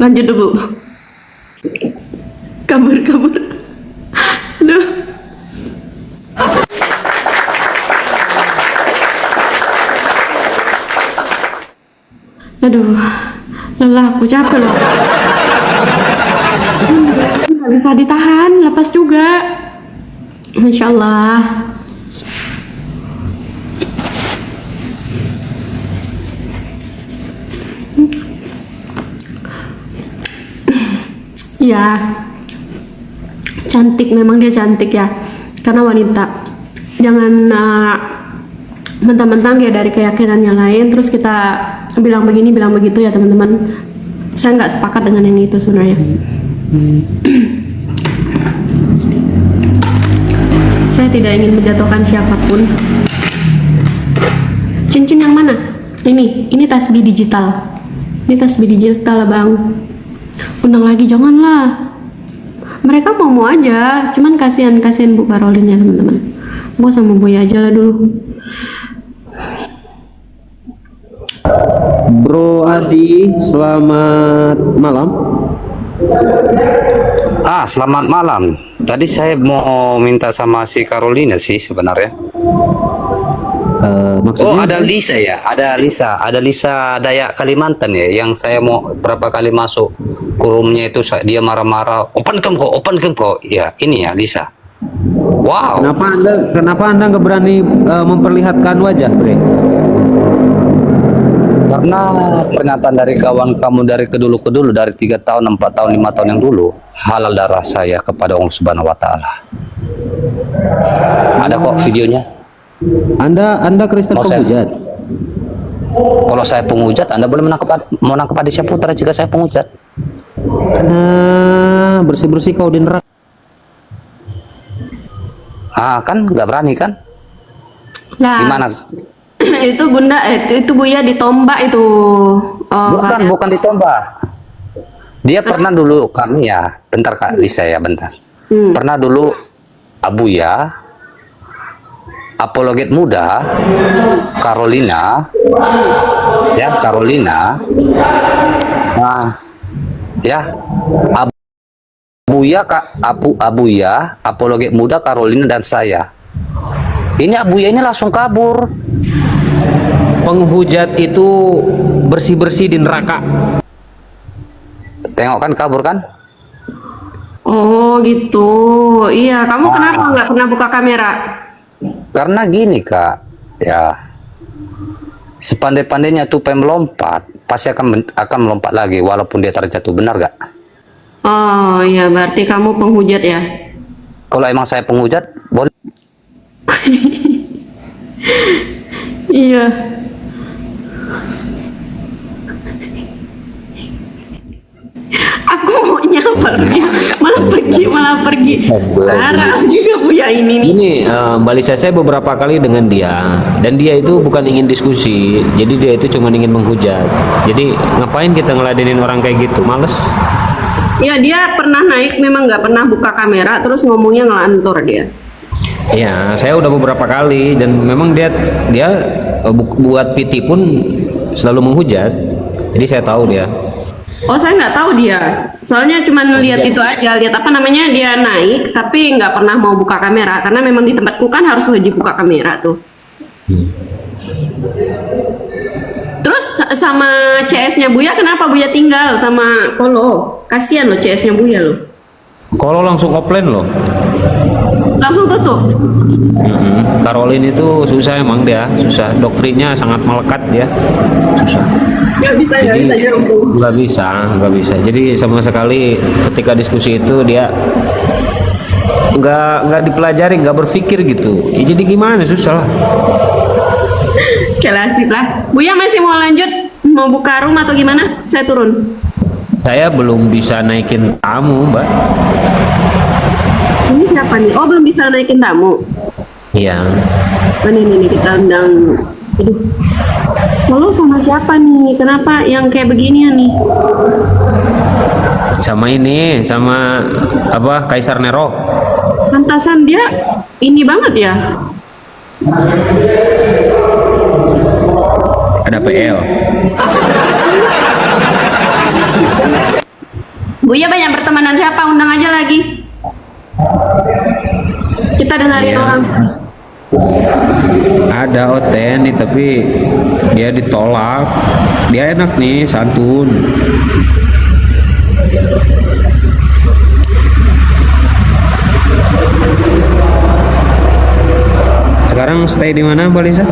Lanjut dulu. Kabur. Aduh. Aduh, lelah aku capek loh. Nggak bisa ditahan, lepas juga. Masya Allah. Ya, cantik, memang dia cantik ya, karena wanita. Jangan mentang-mentang dia dari keyakinannya lain terus kita bilang begini bilang begitu ya teman-teman. Saya nggak sepakat dengan yang itu sebenarnya. Saya tidak ingin menjatuhkan siapapun. Cincin yang mana? Ini tasbih digital. Ini tasbih digital, Bang. Undang lagi janganlah. Mereka mau aja, cuman kasihan Bu Karolin ya teman-teman. Gua sama Boy aja lah dulu. Bro Adi, selamat malam. Selamat malam. Tadi saya mau minta sama si Carolina sih sebenarnya. Maksudnya? Oh, ada Lisa ya, ada Lisa Dayak Kalimantan ya, yang saya mau berapa kali masuk ke roomnya itu dia marah-marah, open cam kok. Ya, ini ya Lisa. Wow. Kenapa anda nggak berani memperlihatkan wajah, Bre? Karena pernyataan dari kawan kamu dari kedulu dari 3 tahun, 4 tahun, 5 tahun yang dulu, halal darah saya kepada Allah Subhanahu wa taala. Ada kok videonya. Anda Kristen penghujat. Kalau saya penghujat, Anda boleh menangkap adik saya putra jika saya penghujat. Bersih-bersih kau di neraka. Kan nggak berani kan? Lah. Gimana? Itu Bunda, itu Buya ditombak itu. Bukan ditombak. Dia pernah dulu kami ya, bentar Kak Lisa ya, bentar. Pernah dulu Abuya, apologet muda, Carolina. Nah, ya, Abuya, apologet muda, Carolina dan saya. Ini Abuya ini langsung kabur. Penghujat itu bersih-bersih di neraka. Tengok kan kabur kan? Oh gitu. Iya, kamu kenapa nggak pernah buka kamera? Karena gini Kak, ya sepandai-pandainya tupai melompat, pasti akan melompat lagi walaupun dia terjatuh, benar gak? Oh iya, berarti kamu penghujat ya? Kalau emang saya penghujat, boleh. Iya. Aku mau nyapa dia, malah pergi. Parah juga Buya ini nih. Ini Mbak Lisa, saya beberapa kali dengan dia, dan dia itu bukan ingin diskusi, jadi dia itu cuma ingin menghujat. Jadi ngapain kita ngeladenin orang kayak gitu, males. Ya dia pernah naik, memang nggak pernah buka kamera, terus ngomongnya ngelantur dia. Ya, saya udah beberapa kali, dan memang dia buat PT pun selalu menghujat. Jadi saya tahu dia. Oh saya nggak tahu dia, soalnya cuma lihat itu aja, lihat apa namanya dia naik, tapi nggak pernah mau buka kamera, karena memang di tempatku kan harus wajib buka kamera tuh. Terus sama CS-nya Buya, kenapa Buya tinggal sama Kolo? Kasihan loh CS-nya Buya loh. Kolo langsung offline loh. Langsung tutup. Caroline itu susah, emang dia susah, doktrinnya sangat melekat dia, susah. Nggak bisa. Jadi sama sekali ketika diskusi itu dia nggak dipelajari, nggak berpikir gitu. Ya, jadi gimana, susah lah. Kelasik lah. Buya masih mau lanjut, mau buka room atau gimana? Saya turun. Saya belum bisa naikin tamu, Mbak. Ini siapa nih? Oh belum bisa naikin tamu. Iya. Ini kita undang. Aduh. Lalu sama siapa nih? Kenapa yang kayak beginian nih? Sama apa, Kaisar Nero. Pantasan dia ini banget ya. Ada PL. Buya banyak berteman dengan siapa? Undang aja lagi. Kita dengerin orang. Ada Oten nih, tapi dia ditolak. Dia enak nih, santun. Sekarang stay di mana, Mbak Lisa?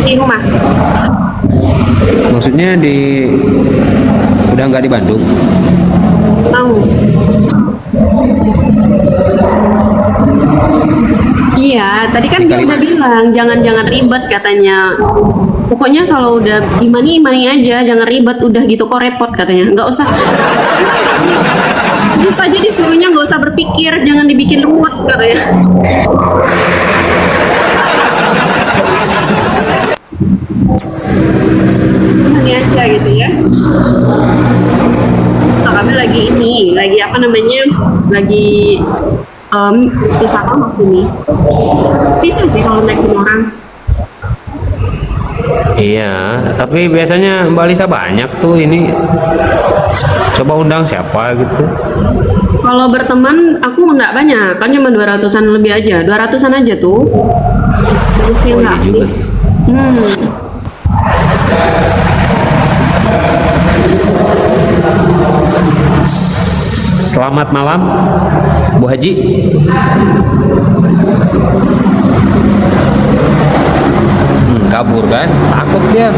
Di rumah. Maksudnya udah nggak di Bandung? Tahu. Iya, tadi kan dia udah bilang jangan ribet katanya. Pokoknya kalau udah imani aja, jangan ribet, udah gitu kok repot katanya. Nggak usah. Bisa aja disuruhnya nggak usah berpikir, jangan dibikin ruwet katanya. Imani aja gitu ya. Nah, kami lagi apa namanya? Lagi sisa kamu sini. Bisa sih kalau naikin orang. Iya, tapi biasanya Mbak Lisa banyak tuh ini. Coba undang siapa gitu. Kalau berteman aku nggak banyak, kan cuma 200-an lebih aja, 200-an aja tuh. Banyak yang nggak juga. aktif. Selamat malam, Bu Haji. Kabur kan? Takut dia.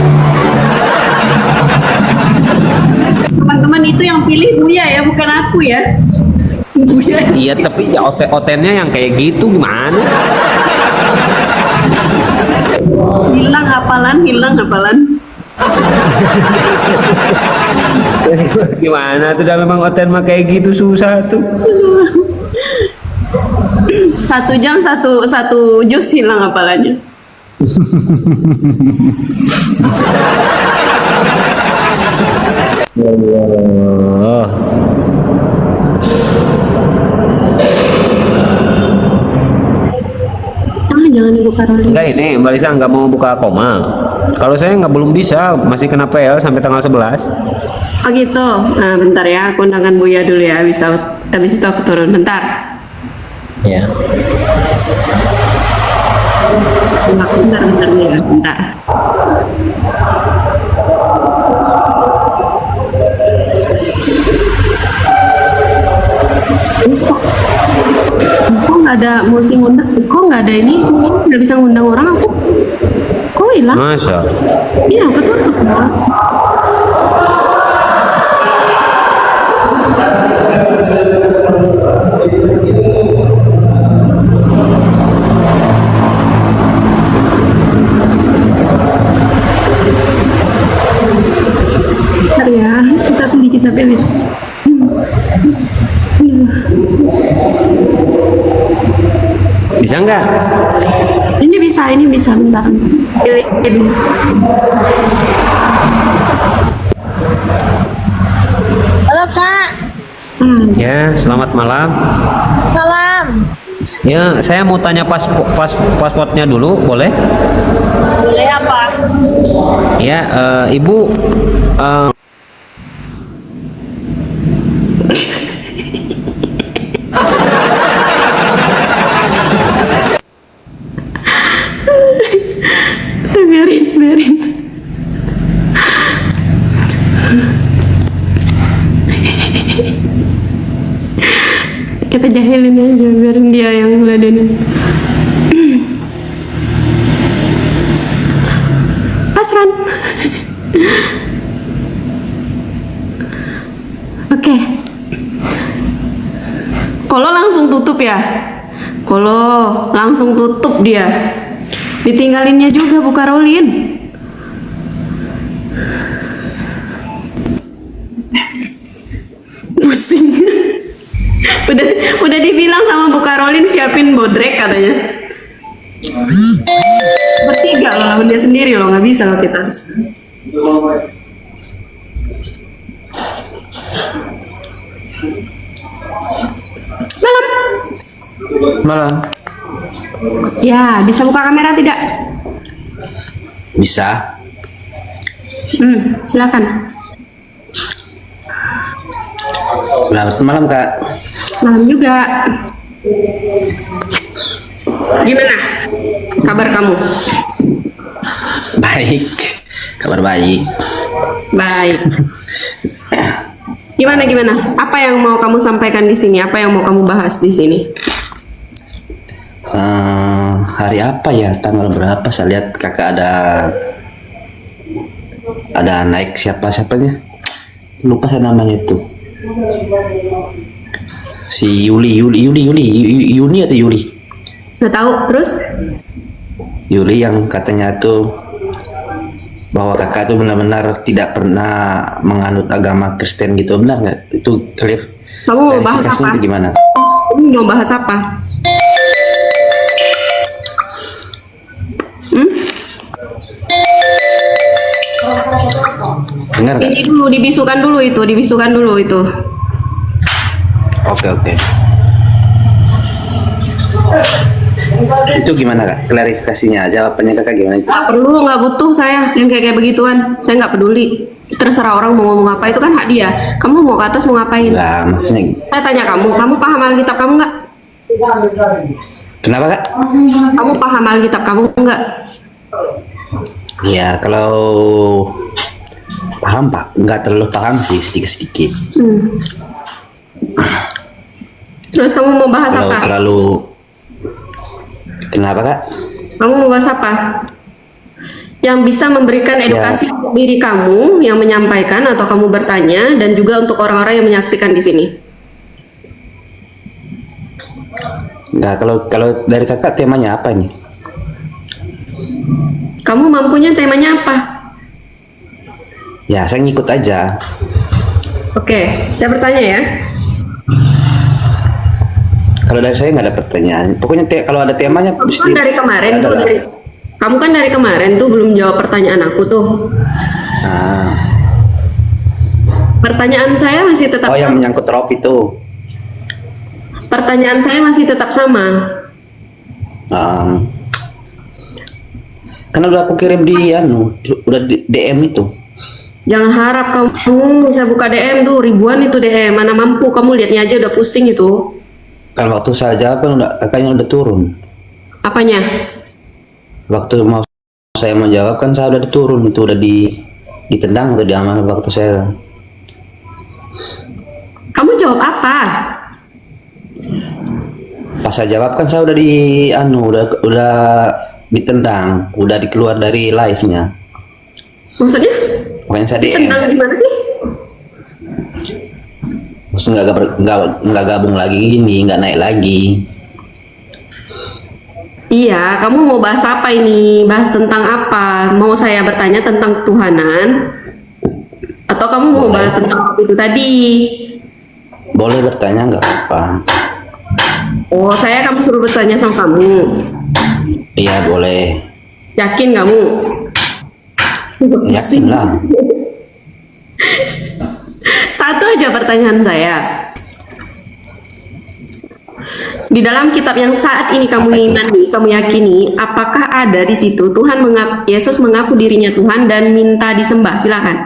Teman-teman itu yang pilih Buya ya, bukan aku ya. Buya. Iya, tapi ya otennya yang kayak gitu gimana? Hilang hafalan. Gimana tuh, dah memang oten mah kayak gitu susah tuh. 1 jam satu jus hilang hafalannya. Allah. Jangan dibuka Rolling. Enggak, ini Mbak Lisa nggak mau buka koma. Kalau saya nggak, belum bisa, masih kena PL sampai tanggal 11. Oh gitu. Nah, bentar ya, aku undangkan Buya dulu ya. Habis itu aku turun bentar. Ya. Bentar ya, bentar. Kok nggak ada multi ngundang? Kok nggak ada ini? Nggak bisa ngundang orang aku? Kok hilang? Masa? Iya, ketutup ya. Bentar ya, kita pilih. Bisa nggak? Ini bisa bentar. Pilih. Halo Kak, Ya, selamat malam. malam. Ya, saya mau tanya pasportnya dulu, boleh? Boleh apa? Ya, Ibu. Biarin. Kita jahilin aja, biarin dia yang ngeladenin. Pasran. Oke. Kalau langsung tutup ya. Kalau langsung tutup dia. Ditinggalinnya juga buka Rolin. Pusing. udah dibilang sama buka Rolin siapin bodrek katanya. Bertiga loh, lawan dia sendiri loh, nggak bisa loh kita. Malam. Ya, bisa buka kamera tidak? Bisa. Silakan. Selamat malam, Kak. Malam juga. Gimana kabar kamu? Baik. Kabar baik. Baik. Gimana? Apa yang mau kamu sampaikan di sini? Apa yang mau kamu bahas di sini? Hari apa ya? Tanggal berapa? Saya lihat kakak ada naik siapanya? Lupa saya namanya itu. Si Yuni atau Yuli? Nggak tahu. Terus? Yuli yang katanya tuh bahwa kakak itu benar-benar tidak pernah menganut agama Kristen gitu, benar nggak? Itu Kamu mau bahas klarifikasinya apa? itu gimana? Kamu mau bahas apa? Dengar nggak? Ini dulu, dibisukan dulu itu. Oke. Itu gimana kak? Klarifikasinya, jawabannya kakak gimana? Nggak perlu, nggak butuh saya yang kayak begituan. Saya nggak peduli. Terserah orang mau ngomong apa, itu kan hak dia. Kamu mau ke atas mau ngapain? Lah, maksudnya Saya tanya kamu paham Alkitab kamu nggak? kenapa kak? Kamu paham Alkitab kamu nggak? Ya kalau paham pak, nggak terlalu paham sih, sedikit-sedikit. Terus kamu mau bahas Kalau apa? terlalu, kenapa kak? Kamu mau bahas apa? Yang bisa memberikan edukasi untuk diri kamu yang menyampaikan atau kamu bertanya, dan juga untuk orang-orang yang menyaksikan di sini. Nggak, kalau dari kakak temanya apa nih? Kamu mampunya temanya apa? Ya saya ngikut aja. Oke, saya bertanya ya. Kalau dari saya nggak ada pertanyaan. Pokoknya kalau ada temanya Kamu pasti kan dari kemarin ada tuh, lah. kamu kan dari kemarin tuh belum jawab pertanyaan aku tuh. Nah, Pertanyaan saya masih tetap oh yang sama. menyangkut rop itu. Pertanyaan saya masih tetap sama. Kan udah aku kirim di udah di DM itu. Jangan harap kamu bisa buka DM tuh, ribuan itu DM. Mana mampu, kamu lihatnya aja udah pusing itu. Kan waktu saya jawab kan kakaknya udah turun. Apanya? Waktu mau saya menjawab kan saya udah turun, itu udah ditendang, udah diamanah waktu saya. Kamu jawab apa? Pas saya jawab kan saya udah udah ditendang, udah dikeluar dari live-nya. Maksudnya? Makanya saya DM. Tendang gimana sih? Maksudnya nggak gabung lagi gini, nggak naik lagi. Iya, kamu mau bahas apa ini? Bahas tentang apa? Mau saya bertanya tentang Tuhanan? Atau kamu mau bahas tentang itu tadi? Boleh bertanya nggak apa? Oh, kamu suruh bertanya sama kamu. Iya boleh. Yakin kamu? Yakin lah. Satu aja pertanyaan saya. Di dalam kitab yang saat ini kamu imani, kamu yakini, apakah ada di situ Yesus mengaku dirinya Tuhan dan minta disembah? Silakan.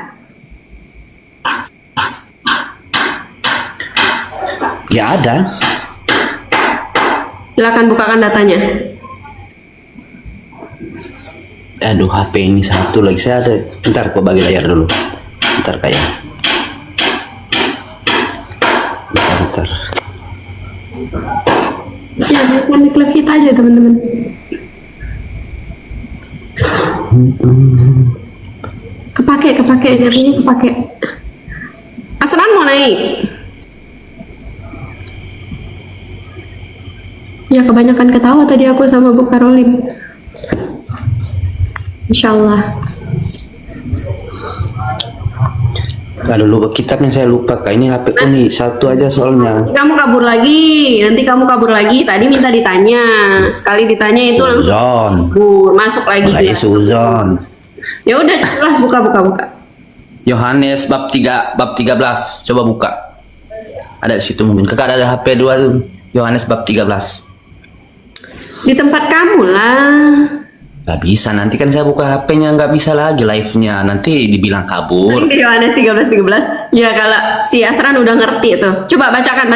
Ya ada. Silakan bukakan datanya. Aduh, HP ini satu lagi saya ada. Bentar, gua bagi layar dulu. Bentar kayak. Bentar. Ya, bukan klik kita aja teman-teman. Kepake, energinya kepake. Asran mau naik? Ya, kebanyakan ketawa tadi aku sama Bu Karolin. Insyaallah. Aduh, lupa kitabnya saya lupa kak. Ini HP ku nih satu aja soalnya. Nanti kamu kabur lagi. Tadi minta ditanya. Sekali ditanya itu langsung Suzon. masuk lagi. Lagi Suzon. Ya udah, cepat buka. Yohanes bab 13. Coba buka. Ada di situ mungkin. Kakak ada HP 2 Yohanes bab 13. Di tempat kamu lah. Gak bisa, nanti kan saya buka HP-nya nggak bisa lagi live-nya. Nanti dibilang kabur. Di Yohanes 13. Ya kalau si Asran udah ngerti tuh. Coba bacakan.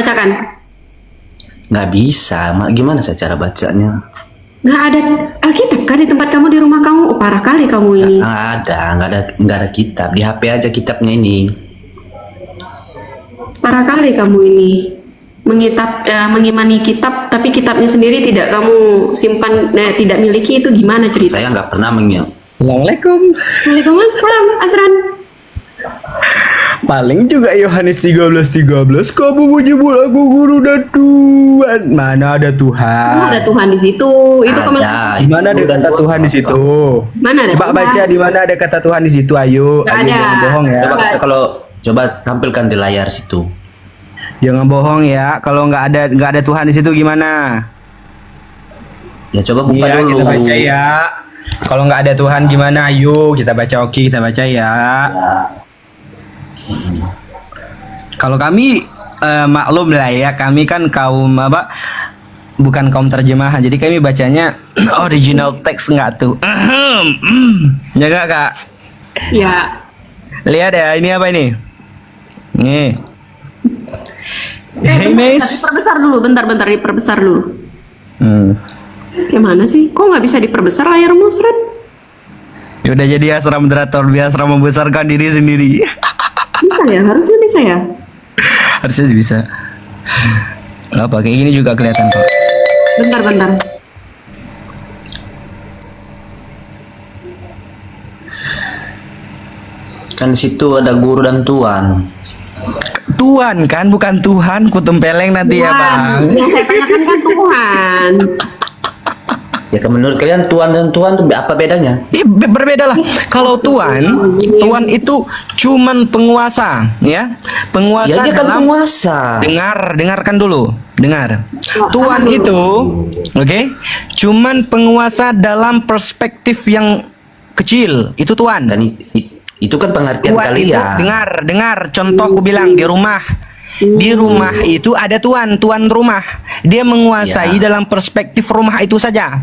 Nggak bisa. Gimana saya cara bacanya? Nggak ada Alkitab kan di tempat kamu, di rumah kamu? Oh, parah kali kamu ini. Nggak ada kitab. Di HP aja kitabnya ini. Parah kali kamu ini. Mengimani kitab tapi kitabnya sendiri tidak kamu simpan, tidak miliki, itu gimana cerita? Saya nggak pernah mengingat. Assalamualaikum. Waalaikumsalam, Asran. Paling juga Yohanes 13:13 kamu menyebut aku guru dan Tuhan. Mana ada Tuhan? Ada Tuhan di situ. Itu Ada. Di mana ada Dan kata Tuhan. Tuhan di situ? Mana ada Coba Tuhan? baca di mana ada kata Tuhan di situ. Ayo, Nggak ayo ada. jangan bohong ya. Coba kalau coba tampilkan di layar situ. Jangan bohong ya. Kalau nggak ada Tuhan di situ gimana? Ya coba buka Iya, dulu. kita baca ya. Kalau nggak ada Tuhan gimana? Ayo kita baca. Oke, kita baca ya. Kalau kami maklum lah ya, kami kan kaum apa? Bukan kaum terjemahan, jadi kami bacanya original text nggak tuh? Ya nggak kak? Ya. Lihat ya, ini apa ini? Nih. Hey bentar, Miss. diperbesar dulu, bentar, diperbesar dulu. Gimana sih? Kok nggak bisa diperbesar layarmu, Sret? Ya udah jadi asra moderator biasa membesarkan diri sendiri. Bisa ya? Harusnya bisa ya? Harusnya sih bisa. Nggak apa, kayak gini juga kelihatan kok. Bentar. Kan di situ ada guru dan tuan. Tuhan kan, bukan Tuhan, kutempeleng nanti ya bang. Yang saya tanyakan kan Tuhan. Ya kan menurut kalian tuan dan tuan itu apa bedanya? Berbeda lah. Kalau Tuhan itu cuman penguasa, ya. Penguasa Ya dia kan dalam penguasa. dengarkan dulu. Dengar. Tuhan itu, oke, cuman penguasa dalam perspektif yang kecil. Itu Tuhan. Dan itu kan pengertian Tuhan itu, kalian. dengar. Contoh aku bilang di rumah. Di rumah itu ada tuan rumah. Dia menguasai Ya. dalam perspektif rumah itu saja.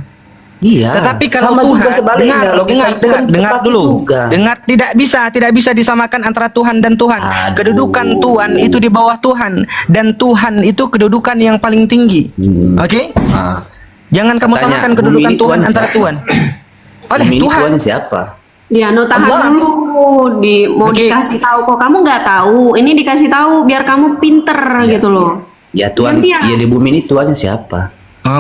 Iya. Tetapi kalau sama Tuhan, juga sebaliknya. dengar dulu. Juga. Dengar, tidak bisa disamakan antara Tuhan dan Tuhan. Aduh. Kedudukan Tuhan itu di bawah Tuhan dan Tuhan itu kedudukan yang paling tinggi. Oke? Jangan kamu Tanya, samakan bumi kedudukan ini Tuhan Tuhan antara siapa? Tuhan. Oleh Ini Tuhan. tuannya siapa? Liano tahan Allah. dulu, mau Oke. dikasih tahu kok kamu nggak tahu. Ini dikasih tahu biar kamu pinter gitu loh. Ya tuan, Gantian. ya di bumi ini tuannya siapa?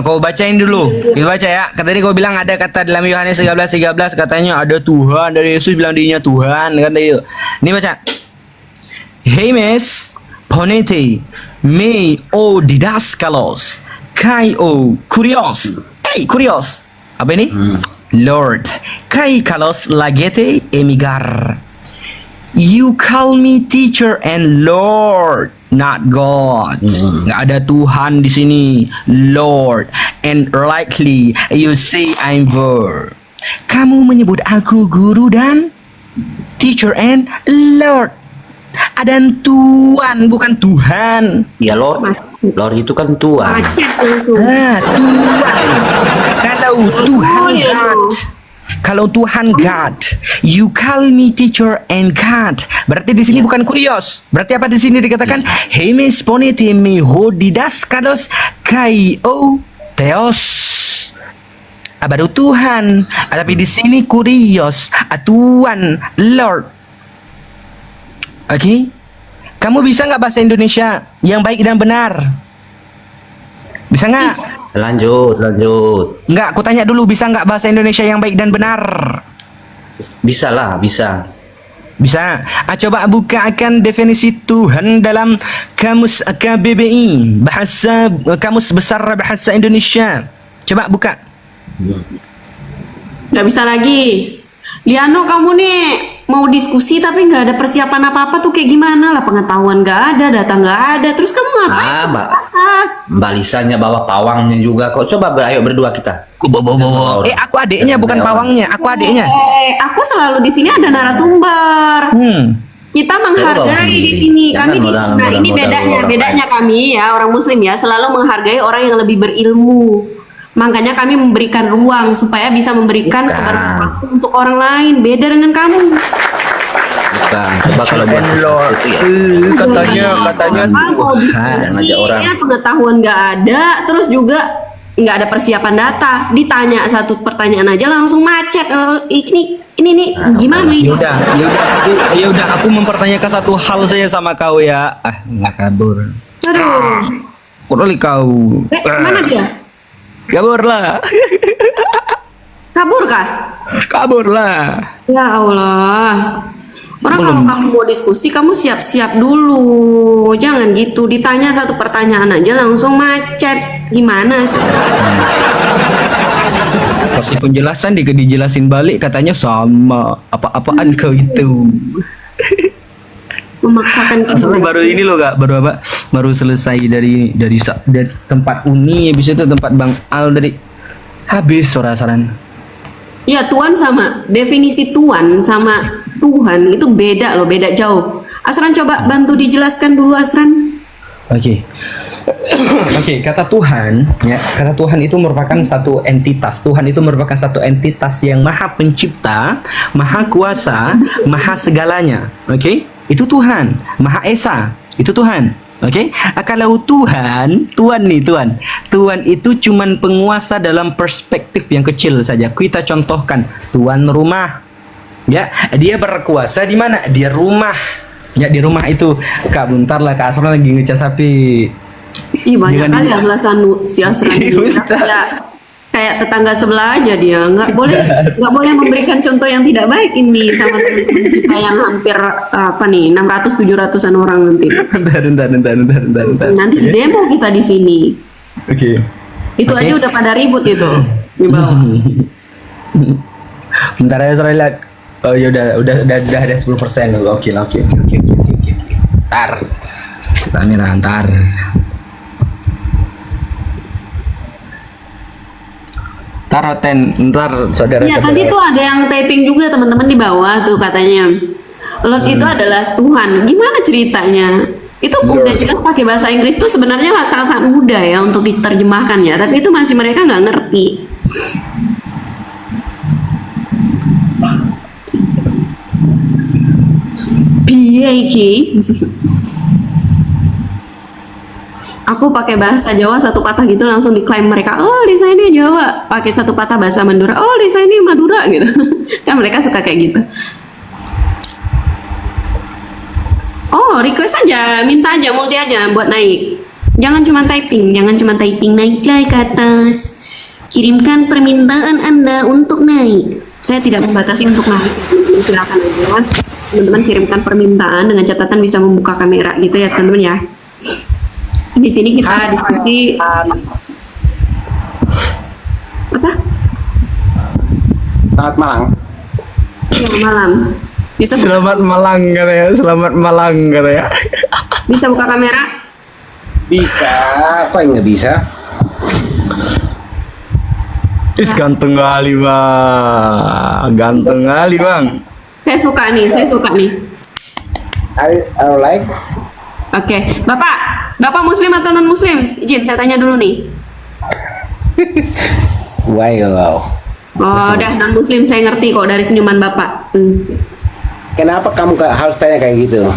Kau bacain dulu. Kita baca ya. Tadi kau bilang ada kata dalam Yohanes 13:13 katanya ada Tuhan, dari Yesus bilang dirinya Tuhan kan itu. Ini baca. Hey Miss, ponete me o didaskalos kai o kurios. Hey kurios. Apa ini? Lord, kai kalos lagete emigar. You call me teacher and Lord, not God. Nggak ada Tuhan di sini, Lord. And likely you say I'm Word. Kamu menyebut aku guru dan teacher and Lord. Ada Tuhan, bukan Tuhan. Ya Lord. Lord itu kan tuan. Macet itu. Tuhan. Kalau Tuhan God, you call me teacher and God. Berarti di sini bukan kurios. Berarti apa di sini dikatakan? Hemes ponete me hodidas kados kai o theos. Baru Tuhan. Tapi di sini kurios, Tuhan, Lord. Oke? Kamu bisa nggak bahasa Indonesia yang baik dan benar? Bisa nggak? Lanjut. Nggak, aku tanya dulu, bisa nggak bahasa Indonesia yang baik dan benar? Bisa lah, bisa. Bisa. Coba buka akan definisi Tuhan dalam kamus KBBI, kamus besar bahasa Indonesia. Coba buka. Nggak bisa lagi. Liano, kamu nih mau diskusi tapi nggak ada persiapan apa-apa tuh kayak gimana lah, pengetahuan nggak ada, data nggak ada, terus kamu ngapain? Mbak Lisanya bawa pawangnya juga. Kok coba ayo berdua kita. Aku adiknya bukan pawangnya, aku adiknya. Aku selalu di sini ada narasumber. Kita menghargai di sini. Kami di Jangan nah ini bedanya kami ya orang Muslim ya selalu menghargai orang yang lebih berilmu. Makanya kami memberikan ruang supaya bisa memberikan kebermanfaatan untuk orang lain. Beda dengan kamu. Bukan. Coba kalau buat sesuatu itu ya. Katanya Mau ngajak diskusi, orang. ya, pengetahuan nggak ada, terus juga nggak ada persiapan data. Ditanya satu pertanyaan aja langsung macet. Ini nih gimana ini? Yaudah, aku mempertanyakan satu hal saja sama kau ya. Nggak kabur. Aduh, Kurang kau. mana dia? Kabur lah. Kabur kah? Kabur lah. Ya Allah. Orang kalau kamu mau diskusi, kamu siap-siap dulu. Jangan gitu, ditanya satu pertanyaan aja langsung macet. Gimana sih? Kasih penjelasan dijelasin balik katanya sama. Apa-apaan kau itu? Memaksakan Asalnya baru ini loh Kak, baru apa? Baru selesai dari tempat Uni, habis itu tempat Bang Al dari habis sorasaran. Ya, Tuhan sama definisi Tuhan sama Tuhan itu beda loh, beda jauh. Asran coba bantu dijelaskan dulu Asran. Oke. Oke, kata Tuhan, ya, kata Tuhan itu merupakan satu entitas. Tuhan itu merupakan satu entitas yang maha pencipta, maha kuasa, maha segalanya. Oke? Itu Tuhan, Maha Esa. Itu Tuhan. Oke? Kalau Tuhan itu cuman penguasa dalam perspektif yang kecil saja. Kita contohkan tuan rumah. Ya, dia berkuasa di mana? Di rumah. Ya, di rumah itu. Kak, bentar lah, Kak Asran lagi ngecas HP. Ih, banyak Gimana? kali ya belasan si Asran ini. Ya, kayak tetangga sebelah aja dia. Nggak boleh memberikan contoh yang tidak baik ini sama teman-teman kita yang hampir 600-700an orang nanti. Bentar. Nanti di demo kita di sini. Oke. Itu Oke. aja udah pada ribut itu di bawah. Bentar ya, saya lihat. Oh ya udah ada 10% dulu. Oke. Ntar. Kamera ntar. Ntar saudara. Iya, tadi tuh ada yang typing juga teman-teman di bawah tuh katanya. Lot itu adalah Tuhan. Gimana ceritanya? Itu udah jelas pakai bahasa Inggris tuh sebenarnya lah sangat mudah ya untuk diterjemahkan ya, tapi itu masih mereka nggak ngerti. Piye iki? Aku pakai bahasa Jawa satu patah gitu langsung diklaim mereka. Oh, Lisa ini Jawa. Pakai satu patah bahasa Madura. Oh, Lisa ini Madura gitu. Kan mereka suka kayak gitu. Oh, request aja, minta aja, multi aja buat naik. Jangan cuma typing, naiklah ke atas. Kirimkan permintaan Anda untuk naik. Saya tidak membatasi untuk naik. Silakan aja. Teman-teman kirimkan permintaan dengan catatan bisa membuka kamera gitu ya, teman-teman ya. Di sini kita diskusi apa? Selamat malam. Selamat malam. Selamat malang katanya. Bisa buka kamera? Bisa, apa yang nggak bisa? Ganteng kali bang. Saya suka nih. I like. Oke, Bapak Muslim atau non Muslim? Izin saya tanya dulu nih. Wow. Oh, udah non Muslim saya ngerti kok dari senyuman Bapak. Kenapa kamu harus tanya kayak gitu?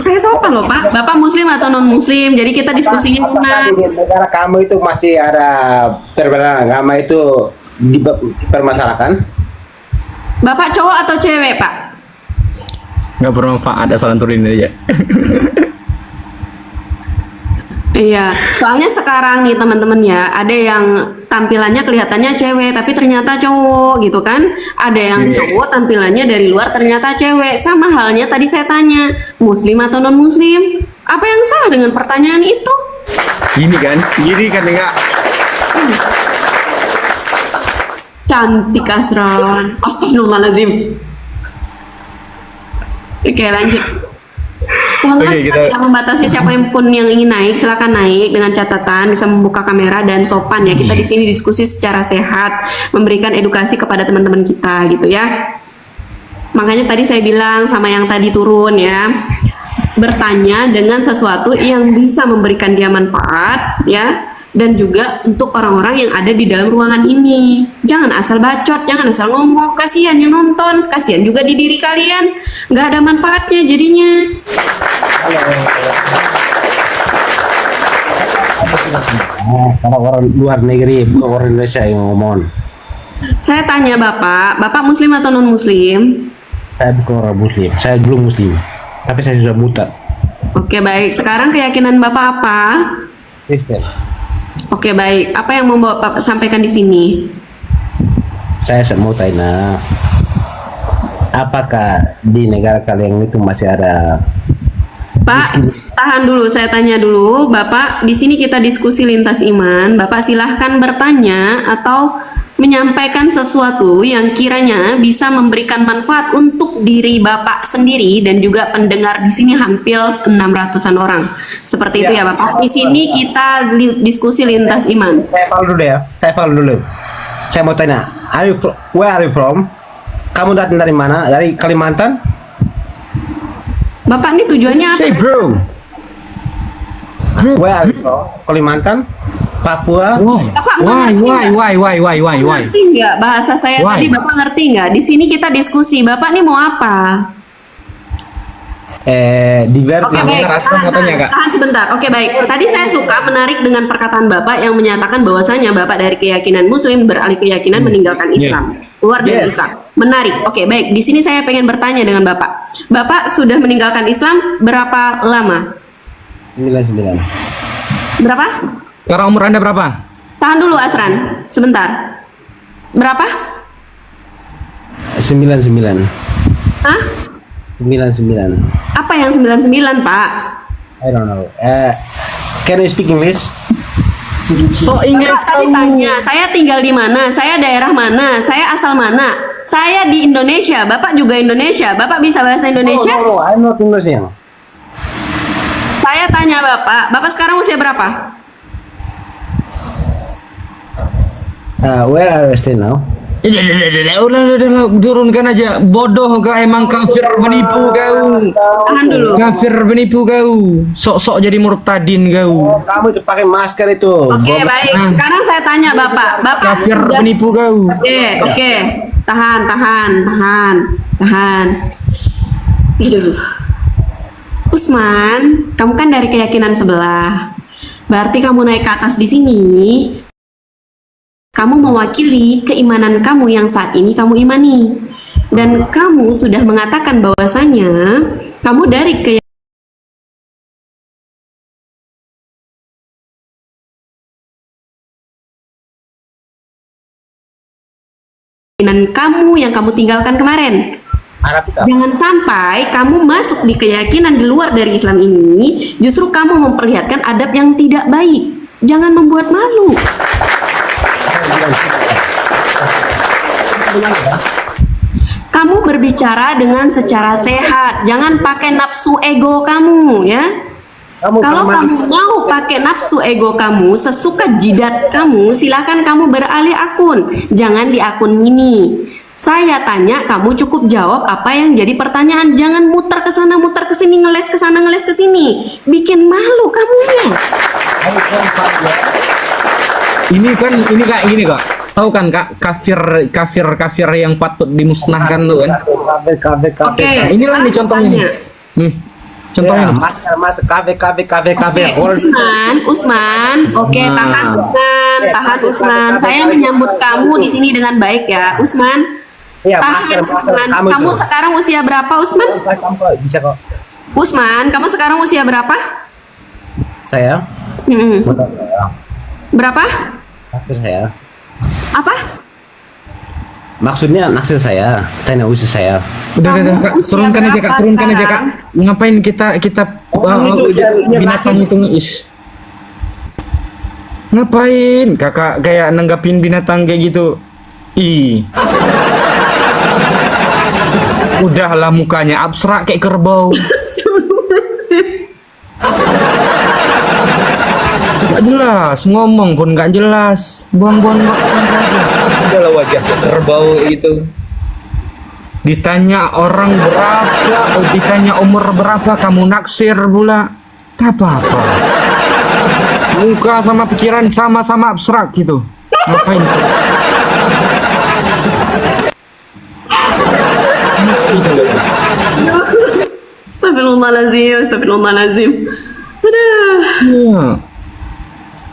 Saya sopan loh Pak. Bapak Muslim atau non Muslim? Jadi kita diskusinya Apakah enak. di negara kamu itu masih ada perbedaan agama itu dipermasalahkan? Bapak cowok atau cewek Pak? Nggak bermanfaat, asal turunin aja. Iya, soalnya sekarang nih teman-teman ya, ada yang tampilannya kelihatannya cewek tapi ternyata cowok gitu kan. Ada yang cowok tampilannya dari luar ternyata cewek. Sama halnya tadi saya tanya, Muslim atau non Muslim? Apa yang salah dengan pertanyaan itu? Gini kan enggak. Cantik Asran. Astagfirullahaladzim. Oke, lanjut. Teman-teman, Oke, kita tidak membatasi siapa yang pun yang ingin naik, silakan naik dengan catatan bisa membuka kamera dan sopan ya. Kita di sini diskusi secara sehat, memberikan edukasi kepada teman-teman kita gitu ya. Makanya tadi saya bilang sama yang tadi turun ya, bertanya dengan sesuatu yang bisa memberikan dia manfaat ya, dan juga untuk orang-orang yang ada di dalam ruangan ini. Jangan asal bacot, jangan asal ngomong. Kasihan yang nonton, kasihan juga di diri kalian. Nggak ada manfaatnya jadinya. Karena orang luar negeri, bukan orang Indonesia yang ngomong. Saya tanya Bapak Muslim atau non Muslim? Saya bukan orang Muslim, saya belum Muslim, tapi saya sudah buta. Oke baik. Sekarang keyakinan Bapak apa? Kristen. Oke baik. Apa yang membawa Bapak sampaikan di sini? Saya mau tanya, apakah di negara kalian itu masih ada Pak, tahan dulu, saya tanya dulu, Bapak. Di sini kita diskusi lintas iman. Bapak silahkan bertanya atau menyampaikan sesuatu yang kiranya bisa memberikan manfaat untuk diri Bapak sendiri dan juga pendengar di sini hampir 600-an orang. Seperti itu ya, Bapak. Di sini kita diskusi lintas iman. Saya follow dulu ya. Saya mau tanya, where are you from? Kamu datang dari mana? Dari Kalimantan? Bapak ini tujuannya apa? Say bro. Where are you from? Kalimantan? Papua? Bapak Why? ngerti nggak bahasa saya Why? tadi? Bapak ngerti nggak? Di sini kita diskusi. Bapak ini mau apa? Diversi. Oke baik, Asal mau tanya, Kak. tahan sebentar. Oke baik. Tadi saya suka menarik dengan perkataan Bapak yang menyatakan bahwasanya Bapak dari keyakinan Muslim beralih keyakinan meninggalkan Islam, keluar dari Islam. Menarik. Oke baik. Di sini saya pengen bertanya dengan Bapak. Bapak sudah meninggalkan Islam berapa lama? 99. Berapa? Sekarang umur Anda berapa? Tahan dulu Asran, sebentar. Berapa? 99. Hah? 99. Apa yang 99 Pak? I don't know. Can you speak English? So English Bapak tadi tanya, saya tinggal di mana? Saya daerah mana? Saya asal mana? Saya di Indonesia. Bapak juga Indonesia. Bapak bisa bahasa Indonesia? No, I'm not Indonesian. Saya tanya Bapak, Bapak sekarang usia berapa? Where are you stay now? Udah, turunkan aja. Bodoh kau, emang kafir penipu kau. Tahan dulu. Kafir penipu kau. Sok-sok jadi murtadin kau. Kamu itu pakai masker itu. Oke, baik. Sekarang saya tanya Bapak. Bapak Kafir sudah- penipu kau. Oke. Tahan. Gitu. Usman, kamu kan dari keyakinan sebelah. Berarti kamu naik ke atas di sini. Kamu mewakili keimanan kamu yang saat ini kamu imani. Dan kamu sudah mengatakan bahwasanya kamu dari keyakinan kamu yang kamu tinggalkan kemarin. Jangan sampai kamu masuk di keyakinan di luar dari Islam ini, justru kamu memperlihatkan adab yang tidak baik. Jangan membuat malu. Kamu berbicara dengan secara sehat, jangan pakai nafsu ego kamu ya. Kalau kamu mau pakai nafsu ego kamu, sesuka jidat kamu, silahkan kamu beralih akun. Jangan di akun ini. Saya tanya, kamu cukup jawab apa yang jadi pertanyaan. Jangan muter ke sana, muter ke sini, ngeles ke sana, ngeles ke sini. Bikin malu kamunya. Ini Kak, gini Kak. Tahu kan Kak, kafir yang patut dimusnahkan tuh kan. Oke, Inilah nih contohnya. Nih. Contohnya nih. Mas KB. Usman, oke, tahan Usman. Saya menyambut kamu di sini dengan baik ya, Usman. Iya, Tahan, Usman. Kamu sekarang usia berapa, Usman? Bisa kok. Usman, kamu sekarang usia berapa? Saya? Berapa? Naksir saya. Apa? Maksudnya naksir saya, tanya usia saya. Udah Kak, usia turunkan aja Kak, berapa turunkan aja Kak. sekarang? Ngapain kita binatang itu ngeis? Ngapain Kakak kayak nanggapin binatang kayak gitu? Ih. Udahlah mukanya abstrak kayak kerbau. Gak jelas, ngomong pun gak jelas. Buang-buang waktu aja. Udahlah wajah kerbau itu. Ditanya orang berapa, ditanya umur berapa, kamu naksir pula. Tak apa-apa. Muka sama pikiran sama-sama abstrak gitu. Ngapain? Astagfirullahaladzim. Aduh. Iya.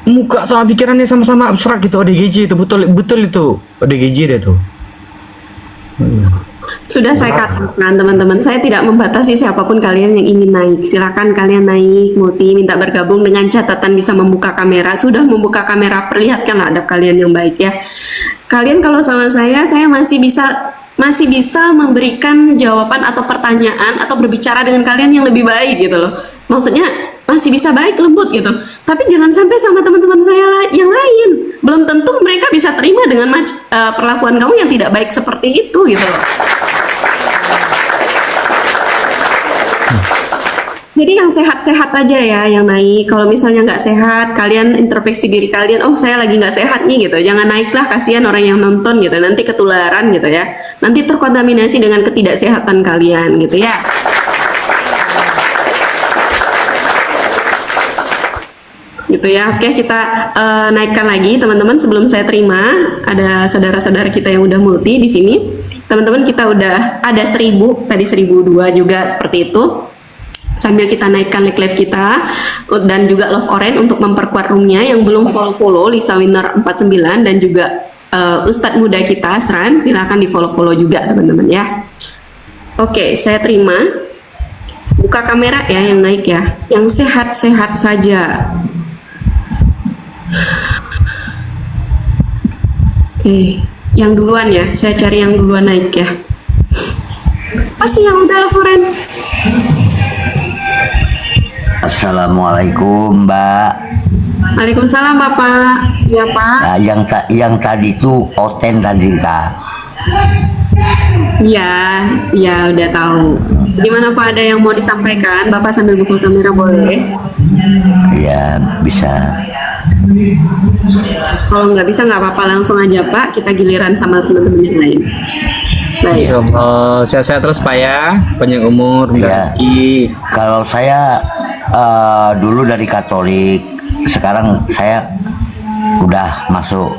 Muka sama pikirannya sama-sama abstrak gitu. ODGJ itu betul itu. ODGJ dia tuh. Sudah saya katakan teman-teman, saya tidak membatasi siapapun kalian yang ingin naik. Silakan kalian naik, Muti, minta bergabung dengan catatan bisa membuka kamera. Sudah membuka kamera, perlihatkanlah adab kalian yang baik ya. Kalian kalau sama saya masih bisa masih bisa memberikan jawaban atau pertanyaan atau berbicara dengan kalian yang lebih baik gitu loh. Maksudnya masih bisa baik lembut gitu. Tapi jangan sampai sama teman-teman saya yang lain. Belum tentu mereka bisa terima dengan perlakuan kamu yang tidak baik seperti itu gitu loh. Jadi yang sehat-sehat aja ya yang naik. Kalau misalnya nggak sehat, kalian introspeksi diri kalian. Oh, saya lagi nggak sehat nih gitu. Jangan naiklah, kasihan orang yang nonton gitu. Nanti ketularan gitu ya. Nanti terkontaminasi dengan ketidaksehatan kalian gitu ya. Gitu ya. Oke, kita naikkan lagi teman-teman. Sebelum saya terima, ada saudara-saudara kita yang udah multi di sini. Teman-teman, kita udah ada 1000, tadi 1002 juga seperti itu. Sambil kita naikkan live kita dan juga Love Orange untuk memperkuat roomnya. Yang belum follow Lisa Winner 49 dan juga Ustadz muda kita Sran, silahkan di follow juga teman-teman ya. Oke, saya terima. Buka kamera ya yang naik ya, yang sehat-sehat saja. Yang duluan ya, saya cari yang duluan naik ya. Pasti yang udah Love Orange. Assalamualaikum Mbak. Waalaikumsalam Bapak. Ya Pak. Nah, yang tadi tuh Oten tadi Kak. Iya, ya udah tahu. Gimana Pak, ada yang mau disampaikan? Bapak sambil buka kamera boleh? Iya bisa. Kalau nggak bisa nggak apa-apa, langsung aja Pak. Kita giliran sama teman-teman yang lain. Baik. Sehat-sehat terus Pak ya, panjang umur, Iya. Kalau saya dulu dari Katolik, sekarang saya udah masuk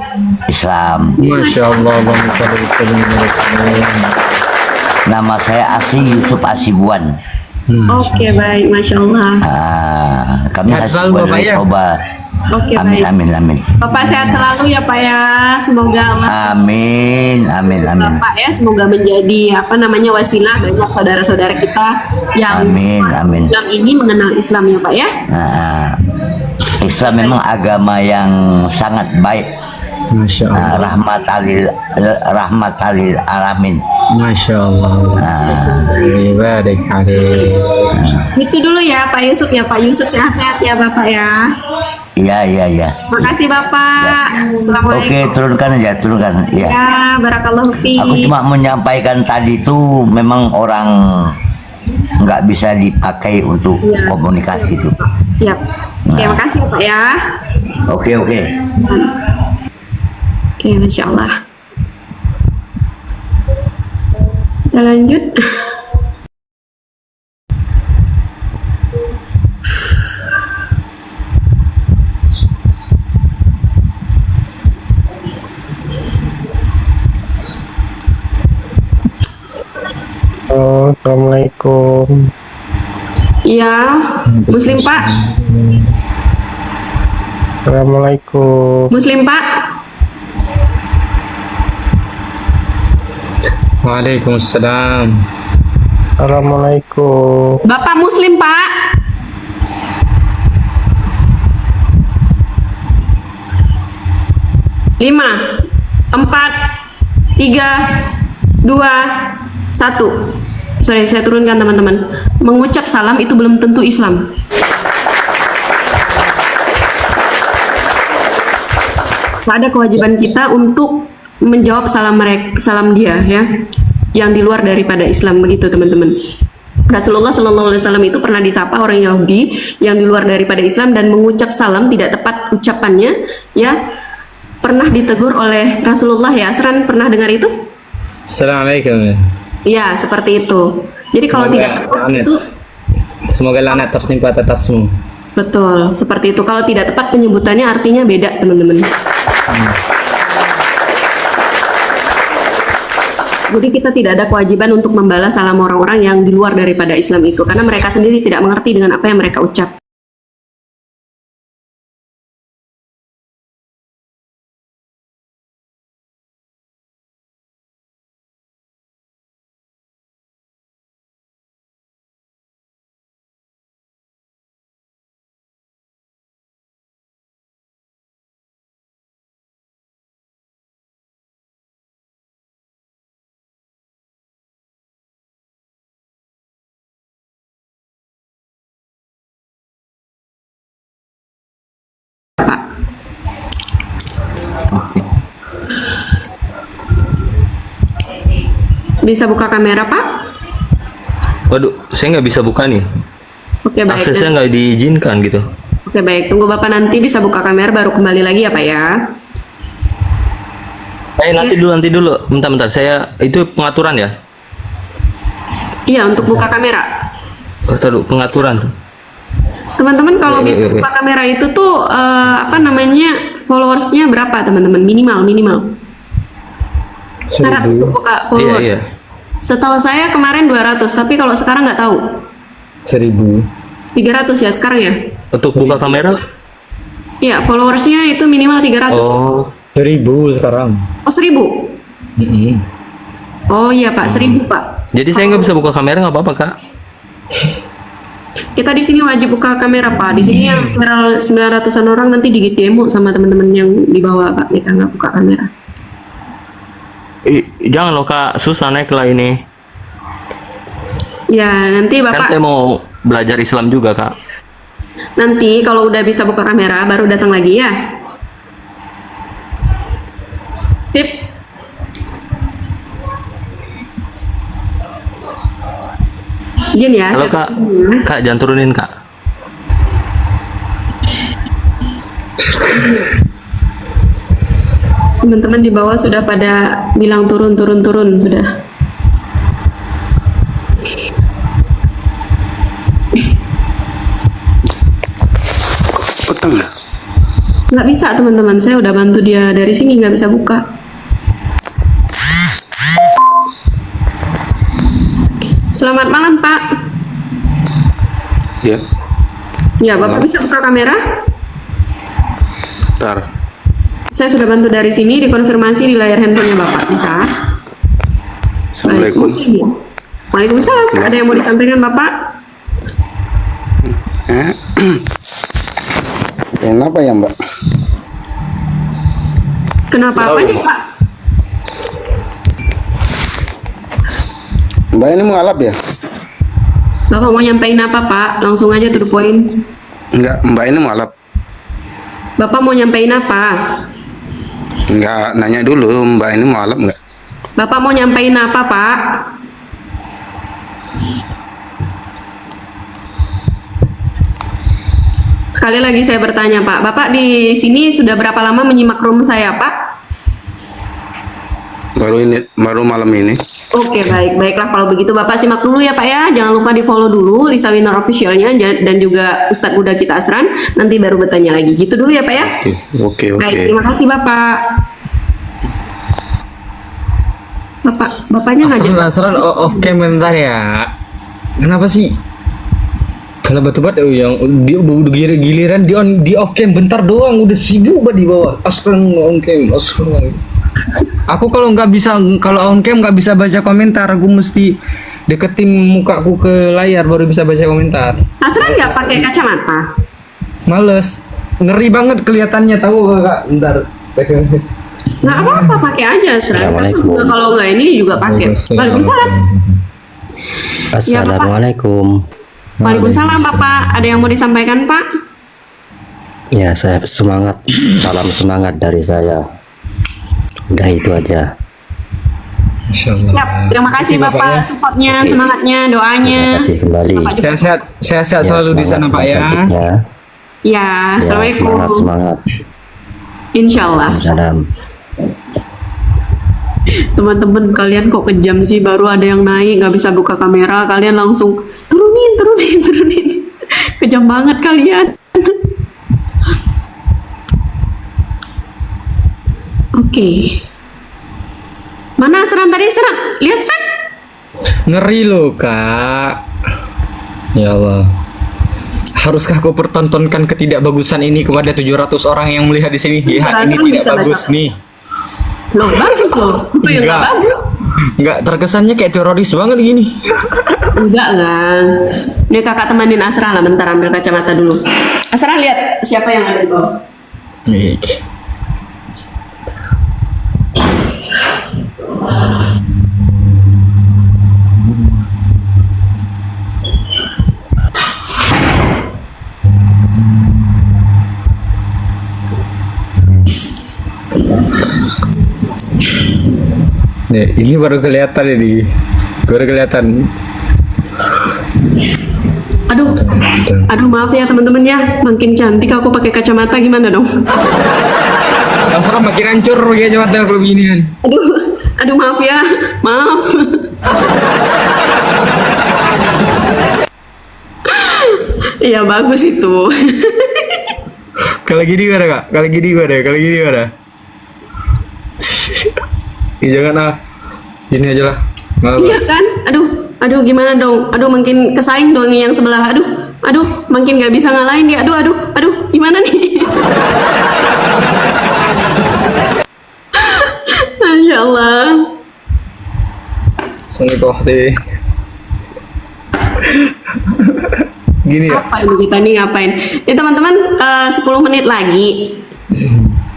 Islam. Masya Allah, Nama saya Asi Yusuf Asibuan. Oke, baik, Masya Allah. Kami Sehat selalu, Asibuan Bapak, dari ya? Toba. Oke, Amin baik. amin amin. Bapak sehat selalu ya Pak ya. Semoga Amin amin amin. Bapak ya, semoga menjadi wasilah banyak saudara-saudara kita yang Amin amin. Islam ini mengenal Islam ya Pak ya. Nah, Islam memang agama yang sangat baik. Masya Allah. Rahmatalil alamin. Masya Allah. Baik kali. Itu dulu ya Pak Yusuf ya. Pak Yusuf sehat-sehat ya Bapak ya. Iya iya iya. Makasih Bapak. Assalamualaikum. Oke, turunkan aja, turunkan. Ya. Ya, barakallahu fiik. Aku cuma menyampaikan tadi itu memang orang nggak bisa dipakai untuk komunikasi itu. Siap. Terima kasih ya Pak ya. Oke oke. Oke, Masya Allah. Kita lanjut. Assalamualaikum. Iya, Muslim Pak. Assalamualaikum. Muslim Pak. Waalaikumsalam. Assalamualaikum. Bapak Muslim Pak. Lima, 4, 3, 2, 1. Sorry, saya turunkan teman-teman. Mengucap salam itu belum tentu Islam. Ada kewajiban kita untuk menjawab salam dia ya, yang di luar daripada Islam, begitu teman-teman. Rasulullah Shallallahu Alaihi Wasallam itu pernah disapa orang Yahudi yang di luar daripada Islam dan mengucap salam tidak tepat ucapannya, ya, pernah ditegur oleh Rasulullah ya. Asran pernah dengar itu? Assalamualaikum. Ya, seperti itu. Jadi kalau tidak tepat itu, semoga laknat tertimpa atasmu. betul, seperti itu. Kalau tidak tepat penyebutannya artinya beda teman-teman. Jadi kita tidak ada kewajiban untuk membalas salam orang-orang yang di luar daripada Islam itu, karena mereka sendiri tidak mengerti dengan apa yang mereka ucap. Pak. Bisa buka kamera, Pak? Waduh, saya nggak bisa buka nih. Oke, baik. Aksesnya nggak diizinkan gitu. Oke, baik. Tunggu Bapak nanti bisa buka kamera baru kembali lagi ya, Pak ya. Nanti dulu. Bentar. Saya itu pengaturan ya. Iya, untuk buka kamera. Taruh pengaturan. Teman-teman kalau Iya, bisa iya, iya. buka kamera itu tuh apa namanya, followersnya berapa teman-teman? Minimal. Syarat untuk buka followers. Iya. Setahu saya kemarin 200, tapi kalau sekarang nggak tahu. 1000. 300 ya sekarang ya? Untuk buka kamera? Iya, followersnya itu minimal 300. Oh, 1000 sekarang. Oh, 1000. Oh iya Pak, 1000 Pak. jadi saya nggak bisa buka kamera nggak apa-apa Kak? Kita di sini wajib buka kamera Pak. Di sini yang viral 900-an orang nanti di demo sama teman-teman yang di bawah Pak. Kita nggak buka kamera. Jangan loh Kak, susah naik lah ini. Ya nanti Kan Bapak. saya mau belajar Islam juga Kak. Nanti kalau udah bisa buka kamera baru datang lagi ya. Sip. Izin ya. Halo Kak, Kak jangan turunin Kak. Teman-teman di bawah sudah pada bilang turun sudah. Petang lah. Nggak bisa teman-teman, saya udah bantu dia dari sini nggak bisa buka. Selamat malam Pak. Ya, Ya Bapak bisa buka kamera? ntar. Saya sudah bantu dari sini, dikonfirmasi di layar handphonenya Bapak, bisa? Assalamualaikum. Waalaikumsalam. Ada yang mau disampaikan Bapak? Kenapa ya Mbak? Kenapa apa nih Pak? Mbak ini mau alap ya? Bapak mau nyampein apa Pak? Langsung aja to the point. Enggak, Mbak ini mau alap. Bapak mau nyampein apa? Enggak, nanya dulu Mbak ini mau alap enggak? Bapak mau nyampein apa Pak? Sekali lagi saya bertanya Pak, Bapak di sini sudah berapa lama menyimak room saya Pak? Baru malam ini. Oke baiklah kalau begitu Bapak simak dulu ya Pak ya, jangan lupa di follow dulu Lisa Winner officialnya dan juga Ustadz Buddha kita Asran, nanti baru bertanya lagi gitu dulu ya Pak ya. Oke. Baik, terima kasih Bapak. Bapaknya ngajak. Asran oke bentar ya. Kenapa sih? Kalau batu-batu yang udah giliran di off cam bentar doang udah sibuk banget di bawah. Asran on cam, asran. Aku kalau on cam nggak bisa baca komentar, aku mesti deketin mukaku ke layar baru bisa baca komentar. Asran nggak pakai kacamata? Males, ngeri banget kelihatannya tahu Kak. Bentar. Nggak apa-apa pakai aja Asran. Kalau nggak ini juga pakai. Waalaikumsalam. Assalamualaikum. Waalaikumsalam Bapak. Ada yang mau disampaikan Pak? Ya, saya semangat. Salam semangat dari saya. Udah itu aja. Yap, terima kasih Bapak supportnya, semangatnya, doanya. Terima kasih kembali. Sehat selalu di sana Pak ya. Ya, assalamualaikum. Semangat. Insyaallah. Salam. Teman-teman kalian kok kejam sih, baru ada yang naik nggak bisa buka kamera, kalian langsung turunin. Kejam banget kalian. Oke. Mana Asran tadi? Asran, lihat Asran. Ngeri loh Kak. Ya Allah. Haruskah kau pertontonkan ketidakbagusan ini kepada 700 orang yang melihat di sini? Ya, ini tidak bagus nih. Loh, bagus loh. Itu yang nggak bagus. Enggak, terkesannya kayak teroris banget gini. Enggak kan. Ini kakak temenin Asran lah, bentar ambil kacamata dulu. Asran lihat siapa yang ada di bawah. Nih. Nih, ini baru kelihatan ini. Baru kelihatan. Aduh maaf ya teman-teman ya, makin cantik aku pakai kacamata gimana dong? Langsung makin hancur ya kacamata kalau begini kan. Aduh maaf ya, maaf. Iya bagus itu. Kalau gini gimana kak? Kalau gini gimana? Kalau gini gimana? Jangan ah, gini aja lah. Iya kan? Aduh gimana dong? Aduh makin kesaing dong yang sebelah. Aduh makin nggak bisa ngalahin dia. Aduh gimana nih? Masya Allah. Sungguh toh deh. Gini ya. Apa ini kita nih ngapain? Teman-teman 10 menit lagi.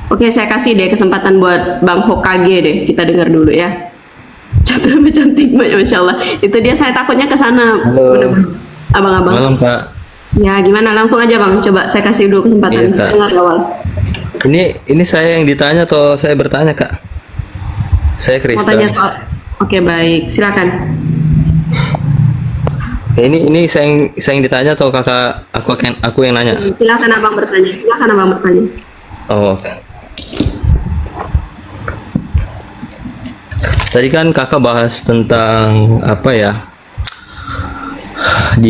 Oke, saya kasih deh kesempatan buat Bang Hokage deh. Kita dengar dulu ya. Cantik, Masya Allah. Itu dia, saya takutnya ke sana. Halo. Abang-abang. Malam Kak. Ya, gimana? Langsung aja Bang. Coba saya kasih dulu kesempatan. Iya, Kak. Saya dengar awal. Ini saya yang ditanya atau saya bertanya Kak? Saya Mau tanya Kristus. soal. Oke, baik. Silakan. Ini saya yang ditanya atau kakak aku yang nanya? Silakan Abang bertanya. Oh. Oke. Tadi kan kakak bahas tentang apa ya, di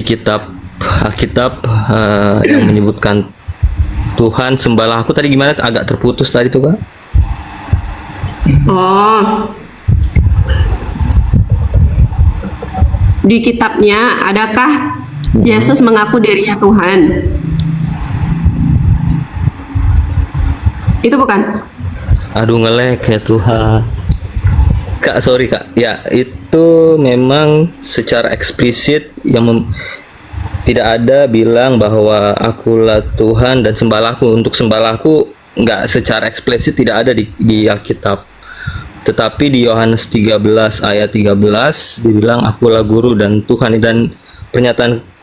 Alkitab yang menyebutkan Tuhan sembahlah aku, tadi gimana, agak terputus tadi tuh Kak? Oh. Di kitabnya adakah Yesus mengaku dirinya Tuhan? Itu bukan? Aduh ngelek ya Tuhan. Kak, sorry Kak. Ya, itu memang secara eksplisit tidak ada bilang bahwa akulah Tuhan dan sembahlah aku. Untuk sembahlah aku nggak secara eksplisit, tidak ada di Alkitab. Tetapi di Yohanes 13 ayat 13 dibilang akulah guru dan Tuhan, dan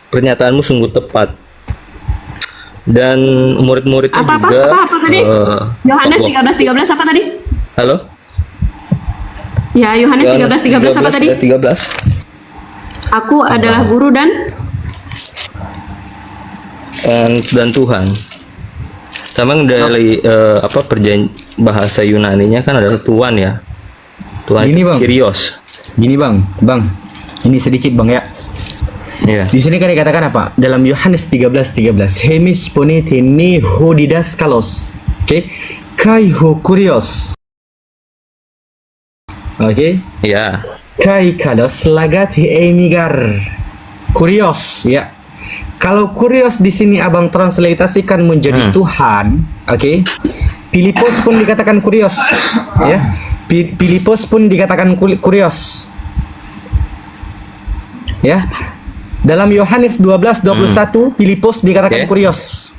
pernyataanmu sungguh tepat. Dan murid-muridnya juga apa tadi? Yohanes 13 apa tadi? Halo? Ya, Yohanes 13 apa tadi? 13. Aku adalah guru dan Tuhan. Sama dari bahasa Yunaninya kan adalah Tuhan ya. Tuhan Gini, Bang. Kyrios. Gini Bang. Ini sedikit Bang ya. Iya. Di sini kan dikatakan apa? Dalam Yohanes 13:13, Hemis ponete me hodidas kalos. Oke. Kai ho kurios. Oke. Ya. Kai kalos lagat emigar. Kurios ya. Kalau kurios di sini Abang translatasikan menjadi Tuhan, oke. Filipos pun dikatakan kurios, ya. Filipos pun dikatakan kurios. Ya. Dalam Yohanes 12:21, Filipos dikatakan kurios.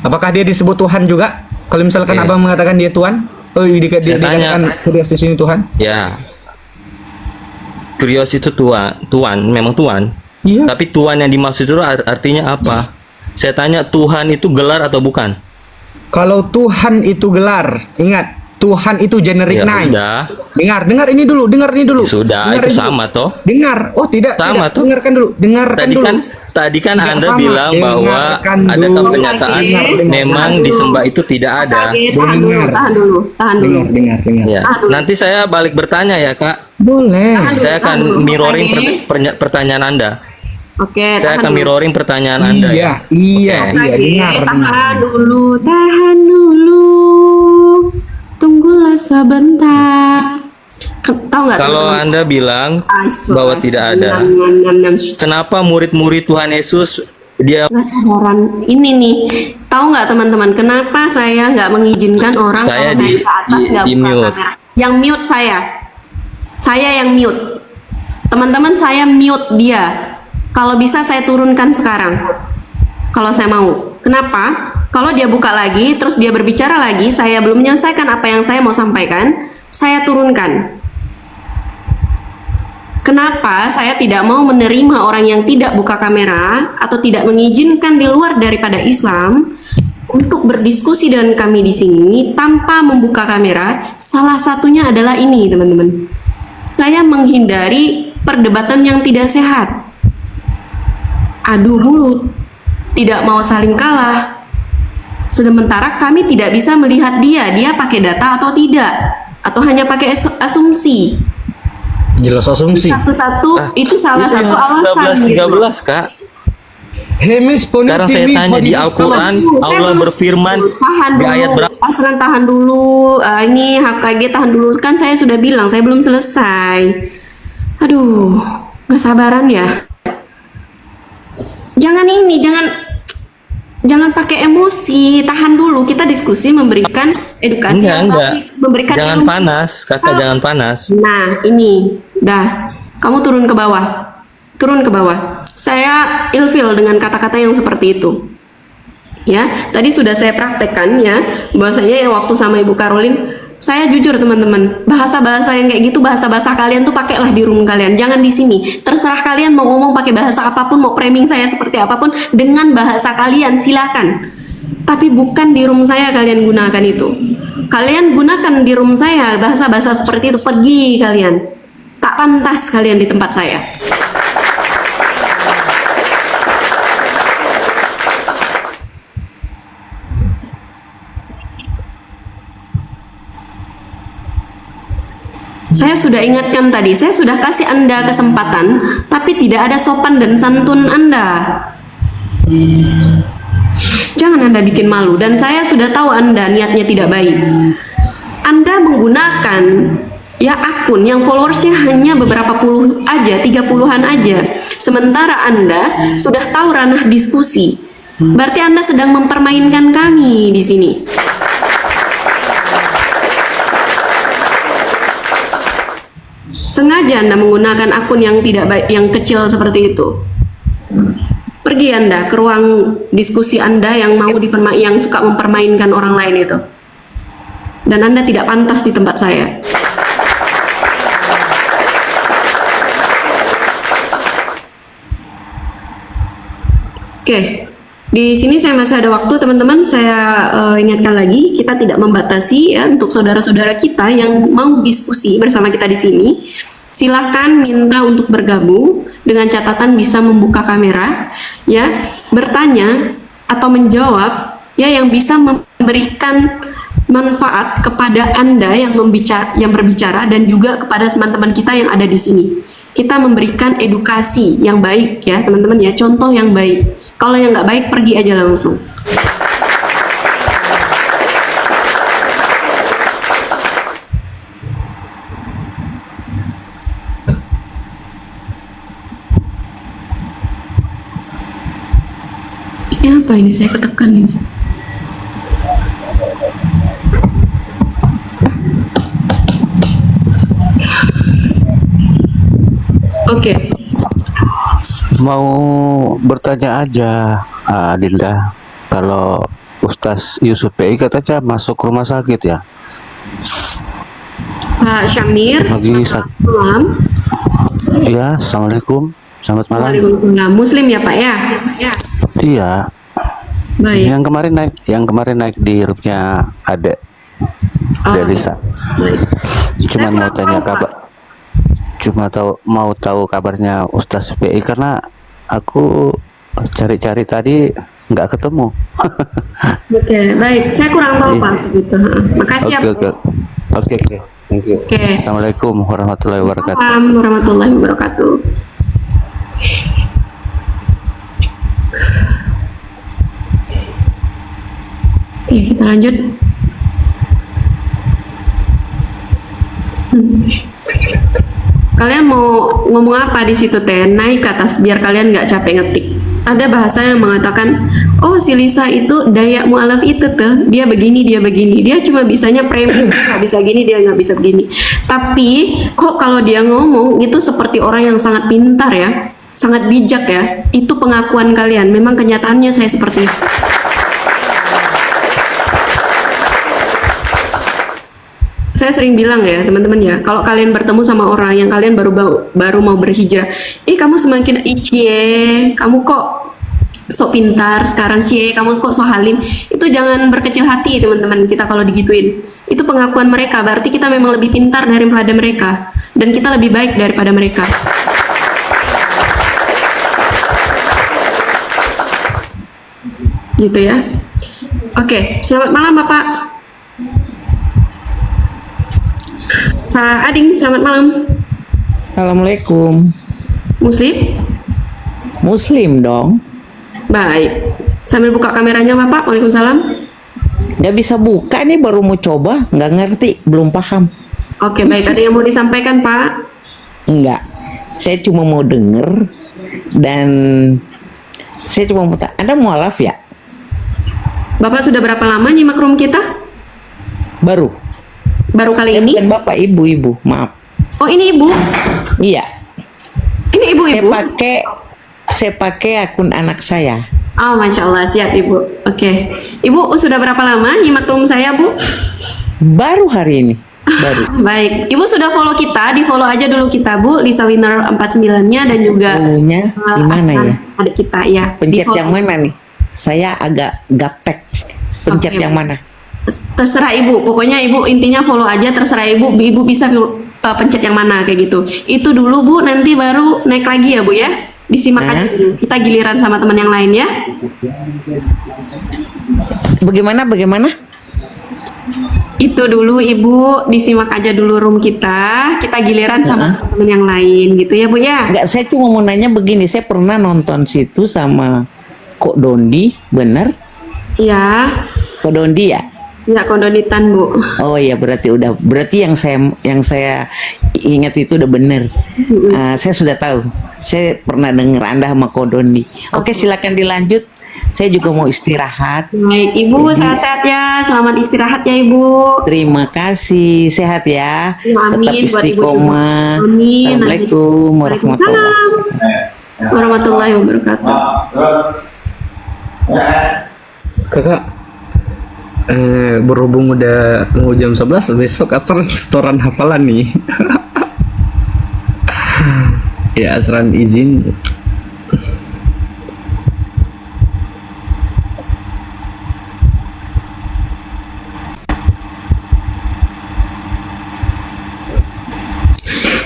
Apakah dia disebut Tuhan juga? Kalau misalkan Abang mengatakan dia Tuhan, dikatakan kurios di sini Tuhan? Ya. Kyrios itu Tuhan, memang Tuhan. Iya. Tapi Tuhan yang dimaksud itu artinya apa? Saya tanya, Tuhan itu gelar atau bukan? Kalau Tuhan itu gelar, ingat, Tuhan itu generic Ya name. udah. Dengar ini dulu. Sudah, itu sama toh. Dengar. Oh, tidak. Sama tidak. toh. Dengarkan dulu. Tadi kan Tidak Anda sama. bilang bahwa ada pernyataan memang disembah itu tidak ada. Tahan dulu. Dengar. Ya. Nanti saya balik bertanya ya Kak. Boleh. Saya akan mirroring pertanyaan Anda. Oke, Saya akan mirroring pertanyaan Anda. Iya, dengar. Tahan dulu. Tunggulah sebentar. Tahu nggak? Kalau Anda bilang bahwa tidak ada, kenapa murid-murid Tuhan Yesus dia nggak sadaran ini nih? Tahu nggak teman-teman? Kenapa saya nggak mengizinkan orang Saya kalau naik ke atas nggak buka mute. kamera? Yang mute saya yang mute. Teman-teman, saya mute dia. Kalau bisa saya turunkan sekarang. Kalau saya mau. Kenapa? Kalau dia buka lagi, terus dia berbicara lagi, saya belum menyelesaikan apa yang saya mau sampaikan, saya turunkan. Kenapa saya tidak mau menerima orang yang tidak buka kamera atau tidak mengizinkan di luar daripada Islam untuk berdiskusi dengan kami di sini tanpa membuka kamera, salah satunya adalah ini, teman-teman. Saya menghindari perdebatan yang tidak sehat. Adu mulut, tidak mau saling kalah. Sementara kami tidak bisa melihat dia pakai data atau tidak, atau hanya pakai asumsi. Jelas asumsi. Satu-satu itu salah satu alasan. 13 Kak. Hemis Sekarang saya tanya di Al-Quran, Allah berfirman Tahan di dulu, ayat berapa? Aslan tahan dulu. Ini HKG tahan dulu. Kan saya sudah bilang, saya belum selesai. Aduh, nggak sabaran ya. Jangan pakai emosi. Tahan dulu. Kita diskusi, memberikan edukasi, Enggak. memberikan Jangan ilmu. panas, Kakak jangan panas. Nah, ini dah. Kamu turun ke bawah. Turun ke bawah. Saya ilfil dengan kata-kata yang seperti itu. Ya, tadi sudah saya praktekkan ya, bahwasanya yang waktu sama Ibu Karolin, saya jujur teman-teman, bahasa-bahasa yang kayak gitu, bahasa-bahasa kalian tuh pakailah di room kalian, jangan di sini. Terserah kalian mau ngomong pakai bahasa apapun, mau framing saya seperti apapun dengan bahasa kalian, silakan. Tapi bukan di room saya kalian gunakan itu. Kalian gunakan di room saya bahasa-bahasa seperti itu, pergi kalian. Tak pantas kalian di tempat saya. Saya sudah ingatkan tadi, saya sudah kasih Anda kesempatan, tapi tidak ada sopan dan santun Anda. Jangan Anda bikin malu, dan saya sudah tahu Anda niatnya tidak baik. Anda menggunakan ya akun yang followersnya hanya beberapa puluh aja, 30-an aja. Sementara Anda sudah tahu ranah diskusi. Berarti Anda sedang mempermainkan kami di sini. Sengaja Anda menggunakan akun yang tidak baik, yang kecil seperti itu. Pergi Anda ke ruang diskusi Anda yang mau yang suka mempermainkan orang lain itu. Dan Anda tidak pantas di tempat saya. Oke. Di sini saya masih ada waktu, teman-teman. Saya ingatkan lagi, kita tidak membatasi ya untuk saudara-saudara kita yang mau diskusi bersama kita di sini. Silakan minta untuk bergabung dengan catatan bisa membuka kamera, ya, bertanya atau menjawab, ya, yang bisa memberikan manfaat kepada Anda yang berbicara dan juga kepada teman-teman kita yang ada di sini. Kita memberikan edukasi yang baik, ya, teman-teman, ya, contoh yang baik. Kalau yang nggak baik, pergi aja langsung. Ini apa ini? Saya ketekan ini. Oke. Mau bertanya aja, Dinda, kalau Ustaz Yusuf PI katanya masuk rumah sakit ya? Pak Syamir, malam. Iya, Assalamualaikum, selamat malam. Waalaikumsalam. Muslim ya Pak ya? Iya. Baik. Yang kemarin naik di roomnya Ade Lisa. Cuman mau tanya kabar. Mau tahu kabarnya Ustaz PI karena aku cari-cari tadi nggak ketemu. Oke, baik. Saya kurang tahu Pak. Gitu. Makasih ya. Oke. Thank you. Assalamualaikum warahmatullahi wabarakatuh. Assalamualaikum warahmatullahi wabarakatuh. Oke, kita lanjut. Kalian mau ngomong apa di situ teh? Naik ke atas biar kalian nggak capek ngetik. Ada bahasa yang mengatakan, oh si Lisa itu daya mualaf itu tuh, dia begini, dia cuma bisanya framing, dia nggak bisa gini, dia nggak bisa begini. Tapi kok kalau dia ngomong itu seperti orang yang sangat pintar ya, sangat bijak ya. Itu pengakuan kalian. Memang kenyataannya saya seperti itu. Saya sering bilang ya teman-teman ya, kalau kalian bertemu sama orang yang kalian baru mau berhijrah, kamu semakin icie, kamu kok sok pintar, sekarang cie kamu kok so halim. Itu jangan berkecil hati teman-teman kita kalau digituin. Itu pengakuan mereka, berarti kita memang lebih pintar daripada mereka dan kita lebih baik daripada mereka. Gitu ya. Oke, selamat malam Bapak. Pak Ading, selamat malam. Assalamualaikum. Muslim? Muslim dong. Baik. Sambil buka kameranya Bapak. Waalaikumsalam. Nggak bisa buka nih, baru mau coba, nggak ngerti, belum paham. Oke, baik. Ada yang mau disampaikan Pak? Enggak. Saya cuma mau denger dan saya cuma mau Anda mualaf ya? Bapak sudah berapa lama nyimak room kita? Baru. Baru kali ini? Dan Bapak ibu, maaf. Oh, ini Ibu? Iya. Ini ibu-ibu? Saya pakai akun anak saya. Oh, Masya Allah, siap Ibu. Oke. Ibu sudah berapa lama nyimak room saya, Bu? Baru hari ini. Baru. Baik. Ibu sudah follow kita, di follow aja dulu kita, Bu. Lisa Winner 49-nya dan juga Follow-nya gimana ya? Ada kita ya. Pencet Di-follow. yang mana nih? Saya agak gaptek. Pencet yang mana? Terserah Ibu. Pokoknya Ibu intinya follow aja, terserah Ibu. Ibu bisa pencet yang mana kayak gitu. Itu dulu Bu, nanti baru naik lagi ya Bu ya. Disimak aja dulu. Kita giliran sama teman yang lain ya. Bagaimana? Itu dulu Ibu, disimak aja dulu room kita. Kita giliran sama teman yang lain gitu ya Bu ya. Enggak, saya cuma mau nanya begini, saya pernah nonton situ sama Kok Dondi, bener? Iya. Kok Dondi ya? Ya, kondonitan Bu. Oh iya, berarti yang saya ingat itu udah bener. Saya sudah tahu. Saya pernah dengar Anda sama Kok Dondi. Oke, silakan dilanjut. Saya juga mau istirahat. Baik, Ibu sehat-sehat ya. Selamat istirahat ya Ibu. Terima kasih, sehat ya. Amin, Tetap buat Ibu istiqomah. juga. Amin. Assalamualaikum Warahmatullahi wabarakatuh. Kakak, berhubung udah mau jam 11, besok Asran setoran hafalan nih. Ya, Asran izin.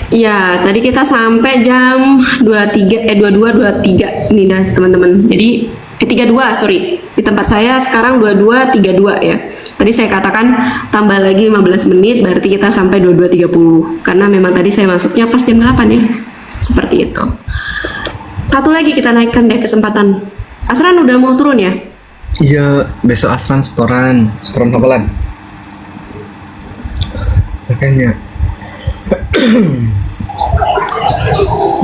Ya, tadi kita sampai jam 22.23 nih teman-teman. Jadi 32, sorry. Di tempat saya sekarang 22.32 ya. Tadi saya katakan tambah lagi 15 menit berarti kita sampai 22.30. Karena memang tadi saya masuknya pas jam 8 ya. Seperti itu. Satu lagi kita naikkan deh kesempatan. Asran udah mau turun ya? Iya, besok Asran setoran hafalan. Makanya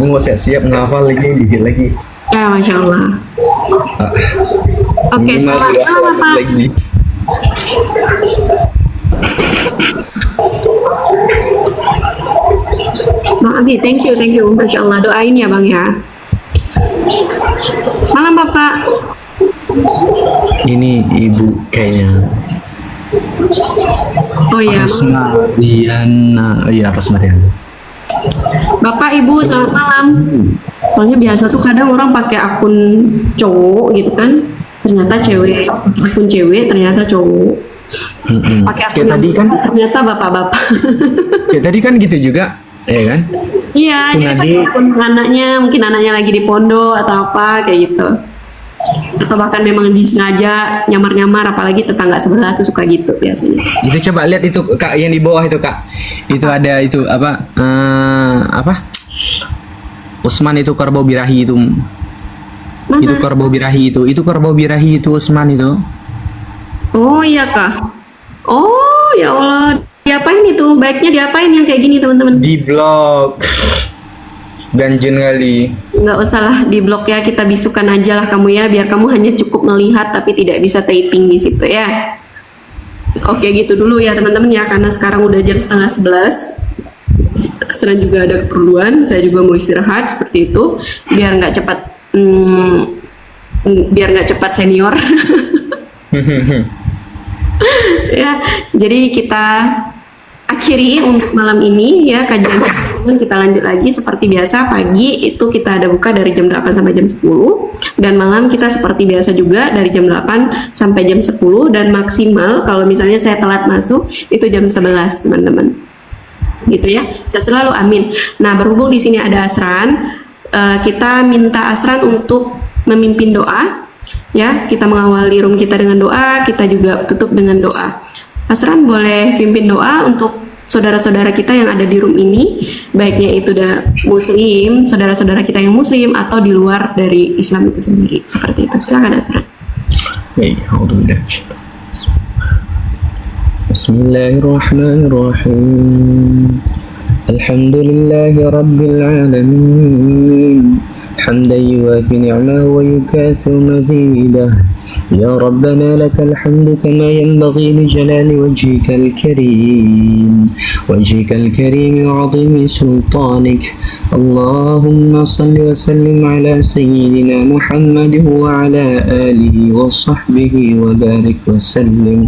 mau siap-siap ngafal lagi, dikit lagi. Ya, Masya Allah. Oke, selamat malam Pak. Abi, thank you, Masya Allah, doain ya Bang ya. Malam Bapak. Ini Ibu kayaknya. Oh iya. Rosmariana, iya Rosmariana. Bapak Ibu selamat malam. Soalnya biasa tuh kadang orang pakai akun cowok gitu kan, ternyata cewek, akun cewek ternyata cowok. Pakai akun tadi kan ternyata bapak-bapak. Kayak tadi kan gitu juga, ya kan? Iya, jadi pakai akun anaknya, mungkin anaknya lagi di pondok atau apa kayak gitu. Atau bahkan memang disengaja nyamar-nyamar, apalagi tetangga sebelah tuh suka gitu biasanya. Itu coba lihat itu Kak, yang di bawah itu Kak. Itu ada itu apa? Usman itu kerbau birahi itu. Mana? Itu kerbau birahi itu Usman itu. Oh iya Kak. Oh ya Allah, diapain itu? Baiknya diapain yang kayak gini teman-teman? Di blok. Ganjen kali. Nggak usah lah di blok ya, kita bisukan aja lah kamu ya, biar kamu hanya cukup melihat tapi tidak bisa typing di situ ya. Oke gitu dulu ya teman-teman ya, karena sekarang udah jam 10:30. Sekarang juga ada keperluan, saya juga mau istirahat seperti itu, biar nggak cepat senior. Ya, jadi kita akhiri untuk malam ini ya kajian teman-teman kita lanjut lagi seperti biasa. Pagi itu kita ada buka dari jam 8 sampai jam 10, dan malam kita seperti biasa juga dari jam 8 sampai jam 10, dan maksimal kalau misalnya saya telat masuk itu jam 11 teman-teman. Gitu ya. Saya selalu amin. Nah, berhubung di sini ada Asran, kita minta Asran untuk memimpin doa. Ya, kita mengawali room kita dengan doa, kita juga tutup dengan doa. Asran boleh pimpin doa untuk saudara-saudara kita yang ada di room ini, baiknya itu udah muslim, saudara-saudara kita yang muslim atau di luar dari Islam itu sendiri. Seperti itu. Silakan Asran. Baik, Bismillahirrahmanirrahim. Alhamdulillahi rabbil alamin. حمدا يوافي نعمه ويكافئ مزيده يا ربنا لك الحمد كما ينبغي لجلال وجهك الكريم وعظيم سلطانك اللهم صل وسلم على سيدنا محمد وعلى آله وصحبه وبارك وسلم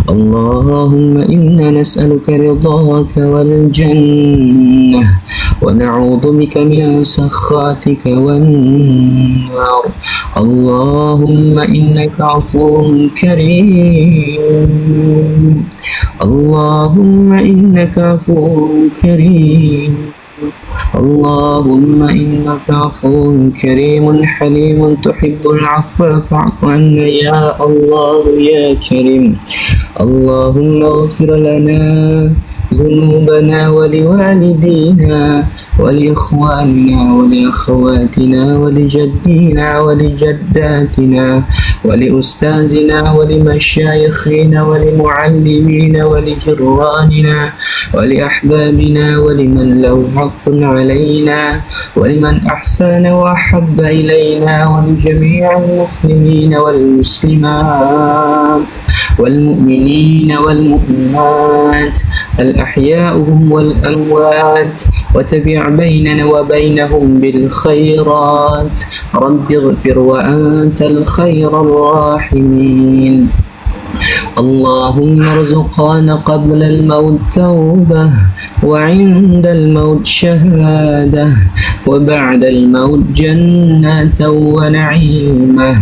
اللهم إنا نسألك رضاك والجنة ونعوذ بك من سخاتك والنار اللهم إنك عفو كريم اللهم إنك عفو كريم اللهم إنك عفو كريم حليم تحب العفو فاعف عنا يا الله يا كريم اللهم اغفر لنا ذنوبنا ولوالدينا ولإخواننا ولأخواتنا ولجدينا ولجداتنا ولأستاذنا ولمشايخنا ولمعلمينا ولجيراننا ولأحبابنا ولمن له حق علينا ولمن أحسن وأحب إلينا ولجميع المسلمين والمسلمات والمؤمنين والمؤمنات الأحياء هم والأموات وتبع بيننا وبينهم بالخيرات رب اغفر وأنت الخير الراحمين اللهم ارزقنا قبل الموت توبة وعند الموت شهادة وبعد الموت جنة ونعيمة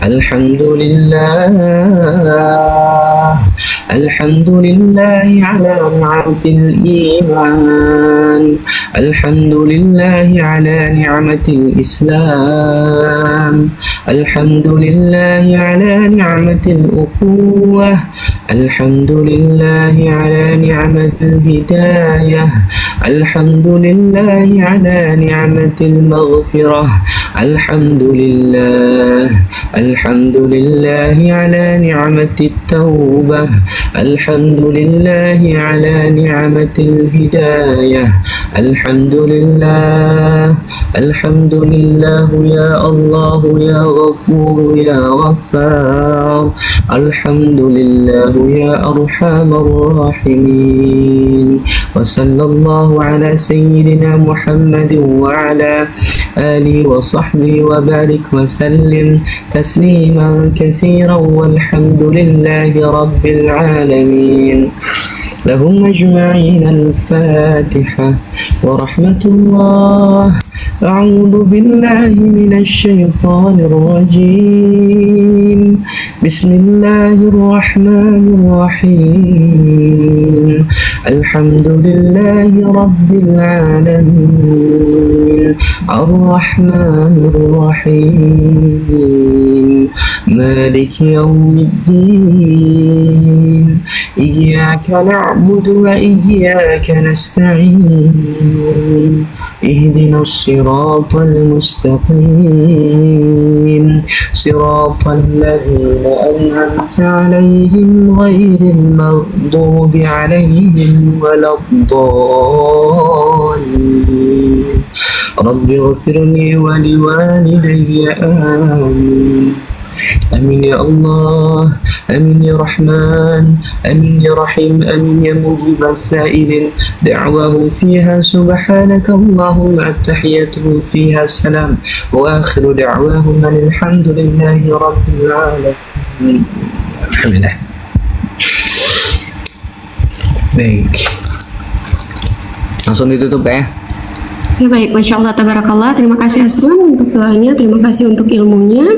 الحمد لله على نعمة الإيمان الحمد لله على نعمة الإسلام الحمد لله على نعمة الأخوة الحمد لله على نعمة الهداية الحمد لله على نعمة المغفرة الحمد لله على نعمة التوبة الحمد لله على نعمة الهداية الحمد لله يا الله يا غفور يا غفار الحمد لله يا أرحم الراحمين وصلى الله على سيدنا محمد وعلى آله وصحبه وبارك وسلم تسليما كثيرا والحمد لله رب العالمين لهم أجمعين الفاتحة ورحمة الله أعوذ بالله من الشيطان الرجيم بسم الله الرحمن الرحيم الحمد لله رب العالمين الرحمن الرحيم مالك يوم الدين إياك نعبد وإياك نستعين اهدنا الصراط المستقيم صراط الذين أنعمت عليهم غير المغضوب عليهم ولا الضالين رب اغفر لي ولوالدي آمين آمين يا الله آمين يا رحمن آمين يا رحيم آمين يا مجيب السائلين دعواهم فيها سبحانك اللهم التحياتهم فيها السلام وآخر دعواهم أن الحمد لله رب العالمين. Alhamdulillah. Baik, langsung ditutup ya. Ya baik, Masya Allah, Tabarakallah. Terima kasih Asran untuk doanya, terima kasih untuk ilmunya.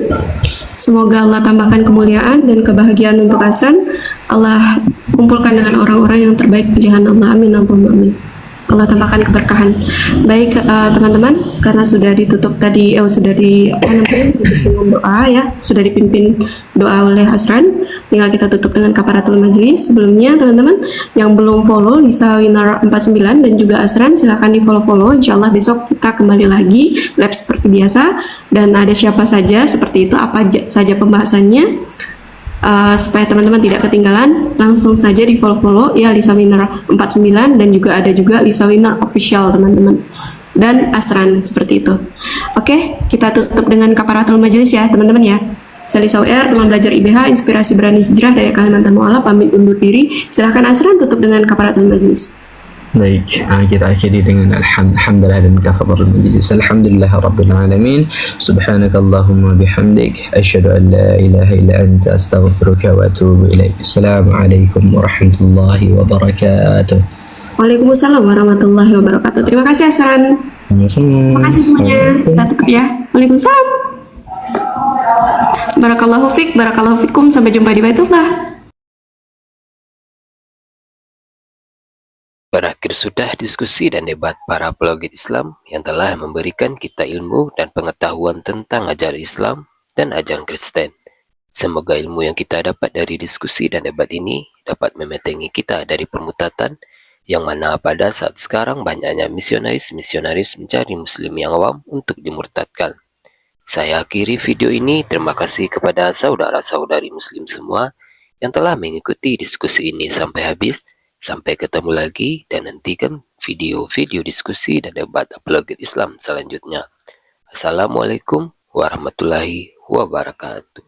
Semoga Allah tambahkan kemuliaan dan kebahagiaan untuk Asran. Allah kumpulkan dengan orang-orang yang terbaik pilihan Allah. Amin. Allahumma amin. Allah tambahkan keberkahan. Baik teman-teman, karena sudah ditutup tadi, sudah dengan doa ya, sudah dipimpin doa oleh Asran. Tinggal kita tutup dengan kafaratul majelis. Sebelumnya teman-teman yang belum follow Lisa Winar 49 dan juga Asran, silahkan di follow. Insya Allah besok kita kembali lagi live seperti biasa, dan ada siapa saja seperti itu, apa saja pembahasannya. Supaya teman-teman tidak ketinggalan, langsung saja di follow ya Lisa Winar 49, dan juga ada juga Lisa Winar official teman-teman, dan Asran seperti itu. Oke, kita tutup dengan kafaratul majelis ya teman-teman ya. Saya Lisa WR, teman belajar IBH Inspirasi Berani Hijrah dari Kalimantan Mu'alaf, pamit undur diri. Silahkan Asran tutup dengan kafaratul majelis. Baik, kita akhiri dengan alhamdulillah dan kafaratul majlis. Alhamdulillah rabbil alamin. Subhanakallahumma bihamdik asyhadu an la ilaha illa anta astaghfiruka wa atubu ilaik. Assalamualaikum warahmatullahi wabarakatuh. Waalaikumsalam warahmatullahi wabarakatuh. Terima kasih Asran. Terima kasih semuanya. Kita tutup ya. Waalaikumsalam. Barakallahu fiik, barakallahu fikum. Sampai jumpa di Baitullah. Berakhir sudah diskusi dan debat para apologet Islam yang telah memberikan kita ilmu dan pengetahuan tentang ajaran Islam dan ajaran Kristen. Semoga ilmu yang kita dapat dari diskusi dan debat ini dapat memetengi kita dari permutatan yang mana pada saat sekarang banyaknya misionaris mencari muslim yang awam untuk dimurtadkan. Saya akhiri video ini. Terima kasih kepada saudara-saudari muslim semua yang telah mengikuti diskusi ini sampai habis. Sampai ketemu lagi dan nantikan video-video diskusi dan debat apologet Islam selanjutnya. Assalamualaikum warahmatullahi wabarakatuh.